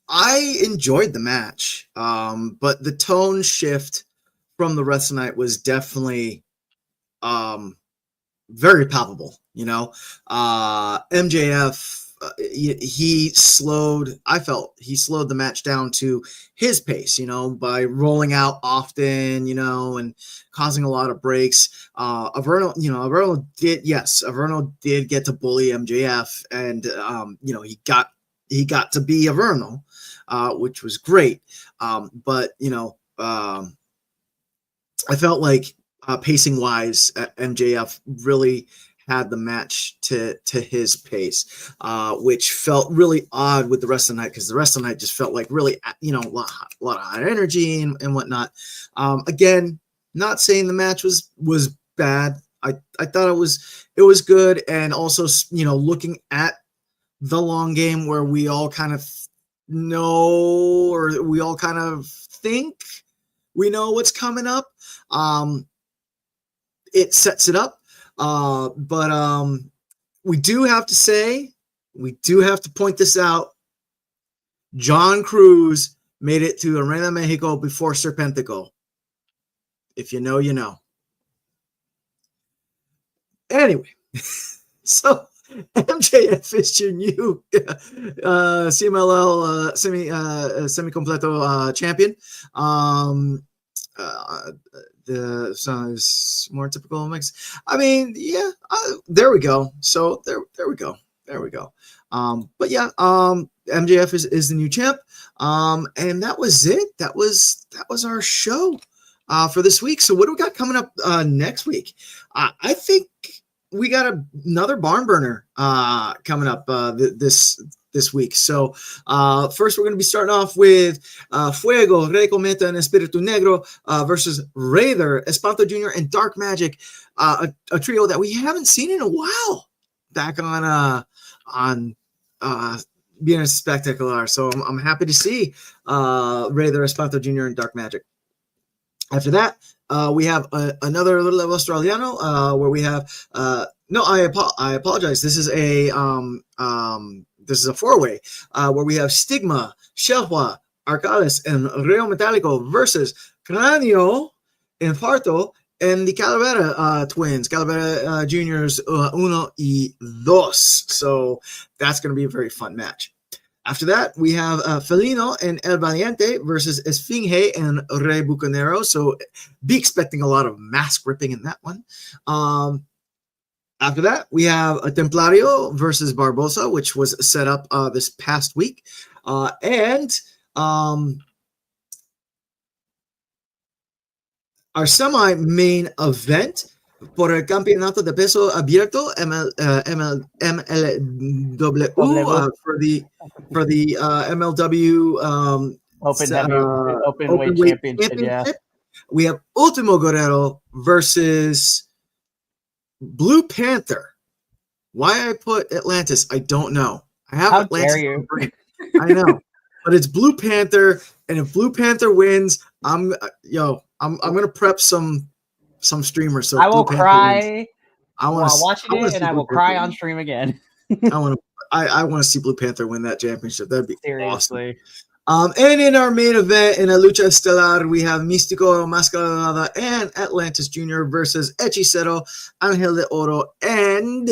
I enjoyed the match, but the tone shift from the rest of the night was definitely very palpable. MJF, I felt he slowed the match down to his pace, by rolling out often, and causing a lot of breaks. Averno did get to bully MJF, and he got to be Averno, which was great. But I felt like pacing wise, MJF really had the match to his pace, which felt really odd with the rest of the night, because the rest of the night just felt like really, a lot of high energy and whatnot. Again, not saying the match was bad. I thought it was good, and also looking at the long game where we all kind of know, or we all kind of think we know what's coming up. It sets it up. But we do have to point this out. John Cruz made it to Arena Mexico before Serpentico. If you know, you know. Anyway, so MJF is your new CMLL semi-completo champion. The song is more typical mix. I mean, yeah, there we go. So there we go. But yeah, MJF is the new champ. And that was it. That was our show for this week. So what do we got coming up next week? I think we got another barn burner coming up this week. So first we're going to be starting off with Fuego, Rey Cometa, and Espiritu Negro versus Raider, Espanto Jr., and Dark Magic, a trio that we haven't seen in a while back on Viernes Spectacular. So I'm happy to see Raider, Espanto Jr., and Dark Magic. After that, we have another Little Australiano where we have I apologize. This is a four-way where we have Stigma, Shelwa, Arcalis, and Rio Metallico versus Cranio, Infarto, and the Calavera twins, Calavera Juniors Uno y Dos. So that's going to be a very fun match. After that, we have Felino and El Valiente versus Esfinge and Rey Bucanero. So be expecting a lot of mask ripping in that one. After that, we have a Templario versus Barbosa, which was set up this past week. And our semi-main event por el Campeonato de Peso Abierto, MLW, for the MLW Open weight championship. Yeah. We have Ultimo Guerrero versus Blue Panther. Why I put Atlantis, I don't know. I have Atlantis. Dare you? I know, but it's Blue Panther, and if Blue Panther wins, I'm gonna prep some streamers. So I will cry. I want to watch it, and I will cry on stream again. I want to see Blue Panther win that championship. That'd be seriously awesome. And in our main event, in a Lucha Estelar, we have Místico, Máscara Dorada, and Atlantis Jr. versus Hechicero, Ángel de Oro, and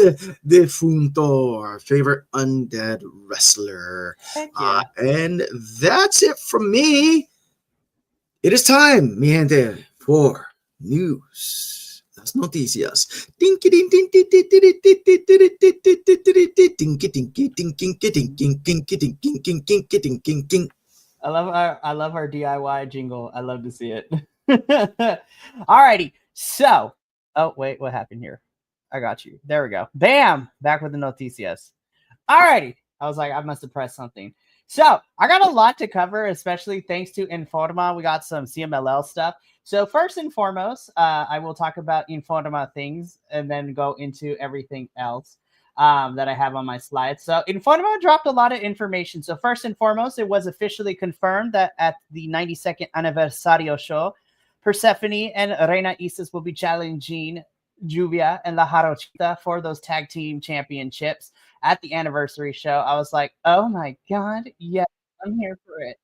Defunto, our favorite undead wrestler. Heck yeah. And that's it from me. It is time, mi gente, for news. Las noticias. I love our DIY jingle. I love to see it. Alrighty. So, oh wait, what happened here? I got you. There we go. Bam! Back with the noticias. Alrighty. I was like, I must have pressed something. So I got a lot to cover, especially thanks to Informa. We got some CMLL stuff. So first and foremost, I will talk about Informa things and then go into everything else that I have on my slides. So Informa dropped a lot of information. So first and foremost, it was officially confirmed that at the 92nd Aniversario show, Persephone and Reina Isis will be challenging Lluvia and La Jarochita for those tag team championships at the anniversary show. I was like, oh my God, yes, I'm here for it.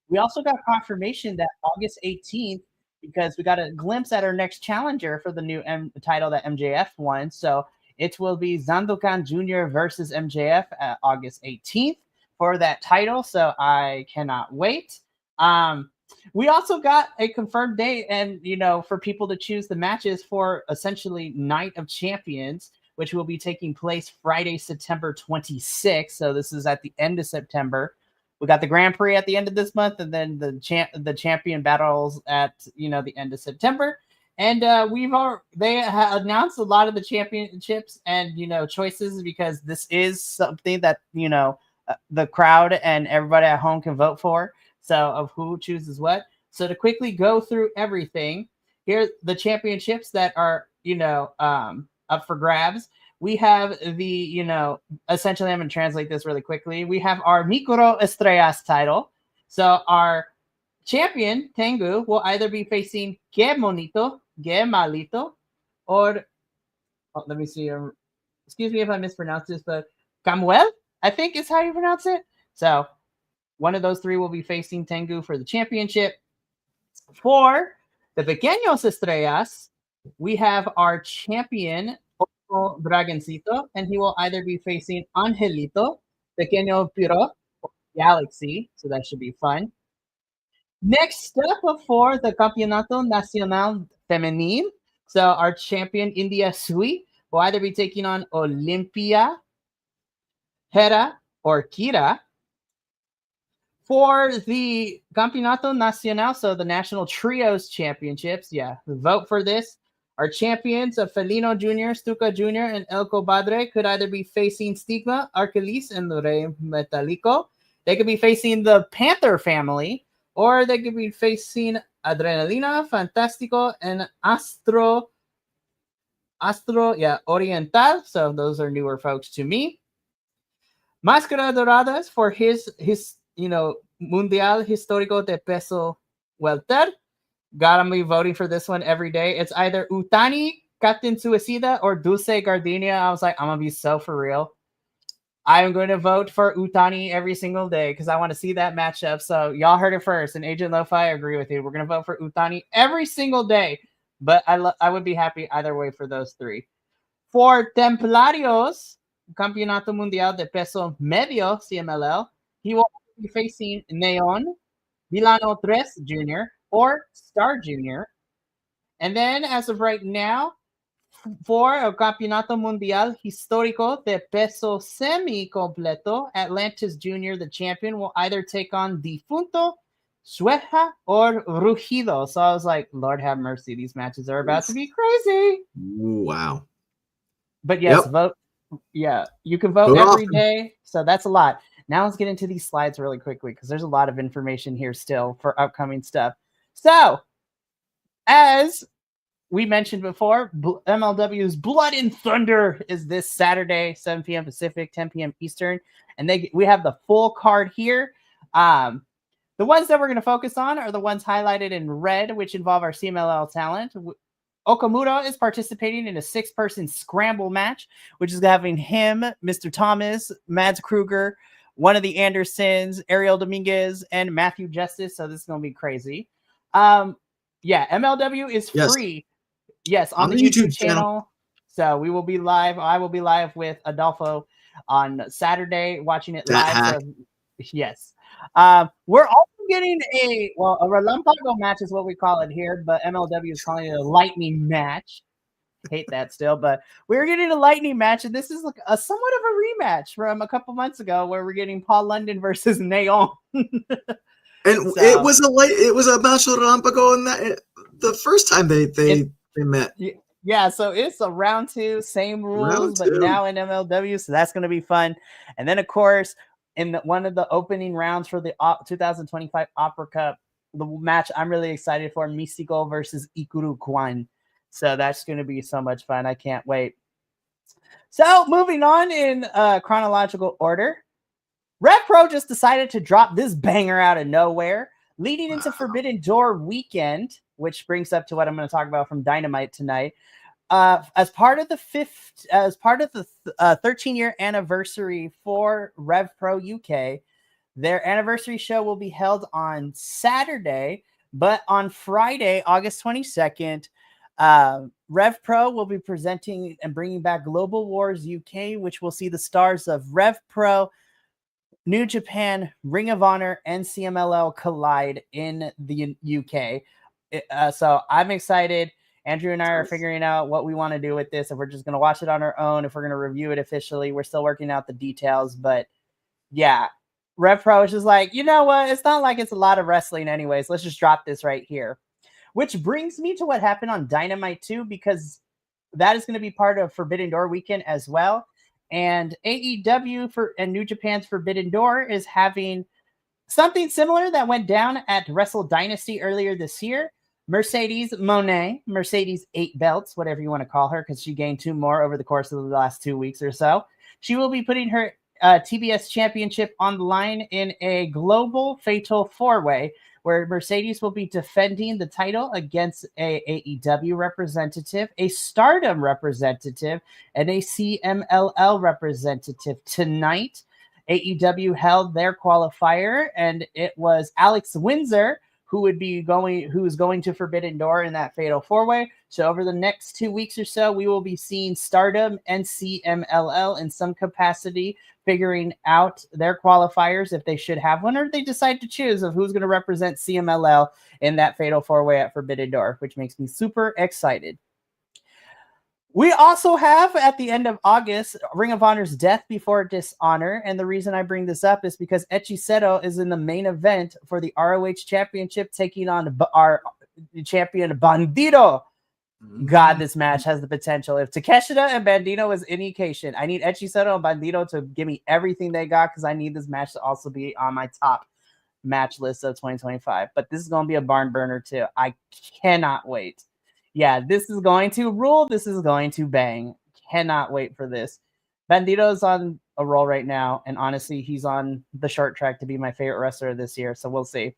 We also got confirmation that August 18th, because we got a glimpse at our next challenger for the new title that MJF won. So it will be Zandokan Jr. versus MJF at August 18th for that title. So I cannot wait. We also got a confirmed date, and for people to choose the matches for essentially Night of Champions, which will be taking place Friday, September 26th. So this is at the end of September. We got the Grand Prix at the end of this month, and then the champion battles at the end of September. And they announced a lot of the championships and choices, because this is something that the crowd and everybody at home can vote for. So of who chooses what. So to quickly go through everything, here the championships that are up for grabs. We have the essentially, I'm going to translate this really quickly. We have our Micro Estrellas title. So our champion Tengu will either be facing Que Monito, Que Malito, or let me see. Excuse me if I mispronounce this, but Camuel, I think is how you pronounce it. So one of those three will be facing Tengu for the championship. For the Pequeños Estrellas, we have our champion Dragoncito, and he will either be facing Angelito, Pequeño Piro, or Galaxy. So that should be fun. Next up for the Campeonato Nacional Femenil. So our champion India Sui will either be taking on Olympia, Hera, or Kira. For the Campeonato Nacional, so the National Trios Championships, vote for this. Our champions of Felino Jr., Stuka Jr., and El Comadre could either be facing Stigma, Arkelis, and Rey Metalico. They could be facing the Panther family, or they could be facing Adrenalina, Fantástico, and Astro Oriental. So those are newer folks to me. Máscara Doradas for his Mundial Histórico de Peso Welter. Gotta be voting for this one every day. It's either Utani, Captain Suicida, or Dulce Gardenia. I was like, I'm gonna be so for real. I'm going to vote for Utani every single day because I want to see that matchup. So y'all heard it first. And Agent Lo-Fi, I agree with you. We're going to vote for Utani every single day. But I would be happy either way for those three. For Templarios, Campeonato Mundial de Peso Medio, CMLL, he will be facing Neon, Milano Tres Jr., or Star Jr. And then as of right now, for El Campeonato Mundial Histórico de Peso Semi-Completo, Atlantis Jr., the champion, will either take on Difunto, Sueja, or Rugido. So I was like, Lord have mercy, these matches are about to be crazy. Wow. But yes, vote. Yeah, you can vote every day. So that's a lot. Now let's get into these slides really quickly because there's a lot of information here still for upcoming stuff. So, as we mentioned before, MLW's Blood and Thunder is this Saturday, 7 p.m. Pacific, 10 p.m. Eastern. And we have the full card here. The ones that we're going to focus on are the ones highlighted in red, which involve our CMLL talent. Okamura is participating in a 6-person scramble match, which is having him, Mr. Thomas, Mads Kruger, one of the Andersons, Ariel Dominguez, and Matthew Justice. So this is gonna be crazy. Yeah, MLW is free. Yes, on the YouTube channel. So we will be live. I will be live with Adolfo on Saturday, watching it live. So, yes. We're also getting a Relampago match is what we call it here, but MLW is calling it a lightning match. Hate that still, but we're getting a lightning match, and this is like a somewhat of a rematch from a couple months ago where we're getting Paul London versus Neon. And so, it was a match with Relampago, and that the first time they met. Yeah, so it's a round 2, same rules, but now in MLW, so that's going to be fun. And then, of course, in one of the opening rounds for the 2025 Opera Cup, the match I'm really excited for, Místico versus Ikuru Kwan. So that's going to be so much fun. I can't wait. So moving on in chronological order, Rev Pro just decided to drop this banger out of nowhere, leading into Forbidden Door weekend, which brings up to what I'm going to talk about from Dynamite tonight. As part of the 13-year anniversary for Rev Pro UK, their anniversary show will be held on Saturday, but on Friday, August 22nd, Rev Pro will be presenting and bringing back Global Wars UK, which will see the stars of Rev Pro, New Japan, Ring of Honor, and CMLL collide in the UK. So I'm excited. Andrew and I are figuring out what we want to do with this. If we're just going to watch it on our own, if we're going to review it officially, we're still working out the details. But yeah, Rev Pro is just like, you know what? It's not like it's a lot of wrestling anyways. Let's just drop this right here. Which brings me to what happened on Dynamite 2, because that is going to be part of Forbidden Door weekend as well. And AEW and New Japan's Forbidden Door is having something similar that went down at Wrestle Dynasty earlier this year. Mercedes Monet, Mercedes 8 belts, whatever you want to call her, because she gained 2 more over the course of the last 2 weeks or so. She will be putting her TBS championship on the line in a global fatal 4-way, where Mercedes will be defending the title against a AEW representative, a Stardom representative, and a CMLL representative. Tonight, AEW held their qualifier, and it was Alex Windsor who's going to Forbidden Door in that fatal 4-way. So over the next 2 weeks or so, we will be seeing Stardom and CMLL in some capacity figuring out their qualifiers if they should have one, or they decide to choose of who's going to represent CMLL in that fatal 4-way at Forbidden Door, which makes me super excited. We also have, at the end of August, Ring of Honor's Death Before Dishonor. And the reason I bring this up is because Echiseto is in the main event for the ROH Championship, taking on our champion Bandito. God, this match has the potential. If Takeshita and Bandito is indication, I need Echiseto and Bandito to give me everything they got, because I need this match to also be on my top match list of 2025. But this is going to be a barn burner too. I cannot wait. Yeah, this is going to rule. This is going to bang. Cannot wait for this. Bandito's on a roll right now, and honestly, he's on the short track to be my favorite wrestler this year, so we'll see.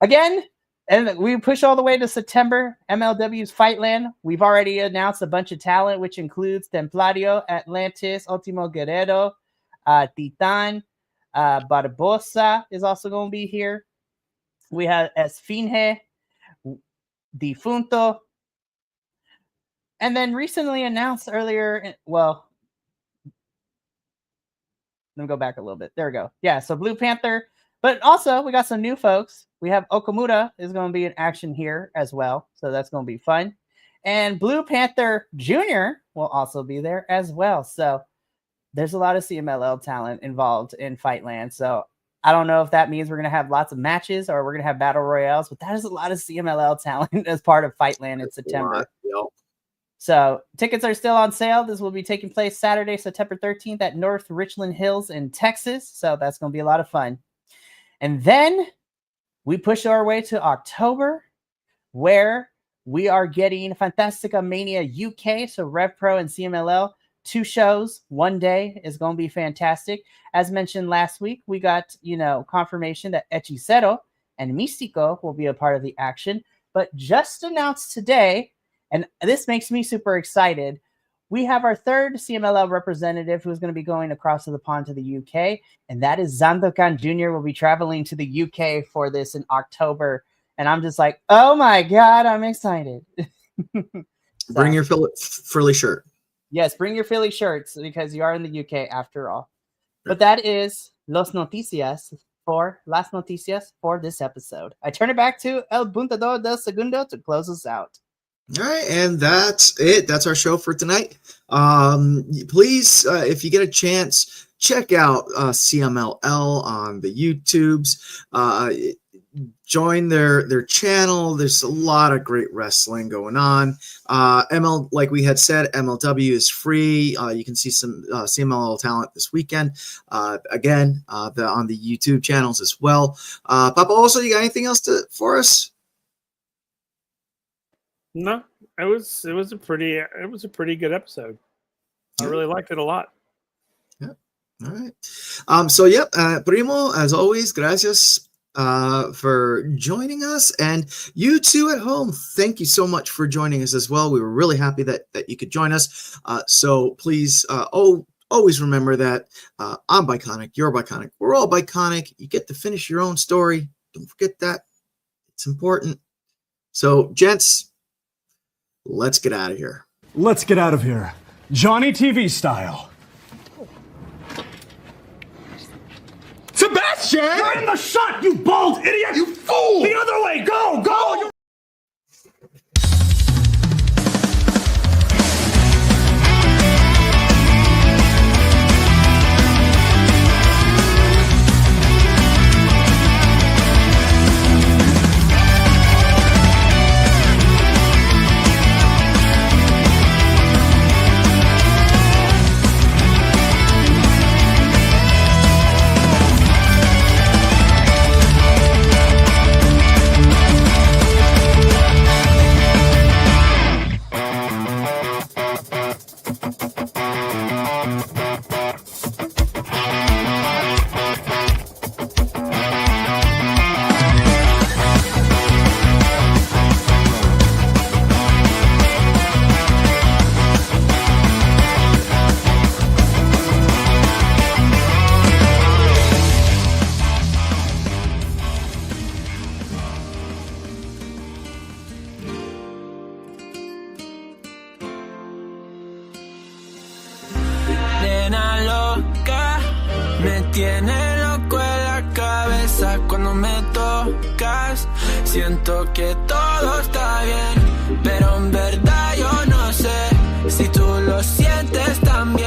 Again, and we push all the way to September, MLW's Fightland. We've already announced a bunch of talent, which includes Templario, Atlantis, Ultimo Guerrero, Titan, Barbosa is also going to be here. We have Esfinge, Difunto, and then recently announced earlier, well, let me go back a little bit. There we go. Yeah, so Blue Panther, but also we got some new folks. We have Okamura is going to be in action here as well, so that's going to be fun. And Blue Panther Jr. will also be there as well. So there's a lot of CMLL talent involved in Fightland. So I don't know if that means we're going to have lots of matches or we're going to have battle royales, but that is a lot of CMLL talent as part of Fightland in September. So tickets are still on sale. This will be taking place Saturday, September 13th at North Richland Hills in Texas. So that's going to be a lot of fun. And then we push our way to October, where we are getting Fantastica Mania UK. So Rev Pro and CMLL, 2 shows, 1 day is going to be fantastic. As mentioned last week, we got, confirmation that Hechicero and Místico will be a part of the action. But just announced today, and this makes me super excited, we have our third CMLL representative who's going to be going across the pond to the UK, and that is Zandokan Jr. will be traveling to the UK for this in October. And I'm just like, oh my God, I'm excited. Bring your frilly shirt. Yes, bring your Philly shirts because you are in the UK after all. But that is Las Noticias for this episode. I turn it back to El Puntador del Segundo to close us out. All right, and that's it. That's our show for tonight. Please, if you get a chance, check out CMLL on the YouTubes. Join their channel. There's a lot of great wrestling going on. Like we had said, MLW is free. You can see some CMLL talent this weekend. Again, on the YouTube channels as well. Papa, also, you got anything else for us? No, it was a pretty good episode. I really liked it a lot. Yeah. All right. Primo, as always, gracias for joining us, and you two at home, thank you so much for joining us as well. We were really happy that you could join us. So please, always remember that I'm Biconic, you're Biconic, we're all Biconic. You get to finish your own story. Don't forget that. It's important. So, gents, let's get out of here. Let's get out of here. Johnny TV style. Sebastian! You're in the shot, you bald idiot! You fool! The other way! Go! Go! Nena loca, me tiene loco en la cabeza cuando me tocas. Siento que todo está bien, pero en verdad yo no sé si tú lo sientes también.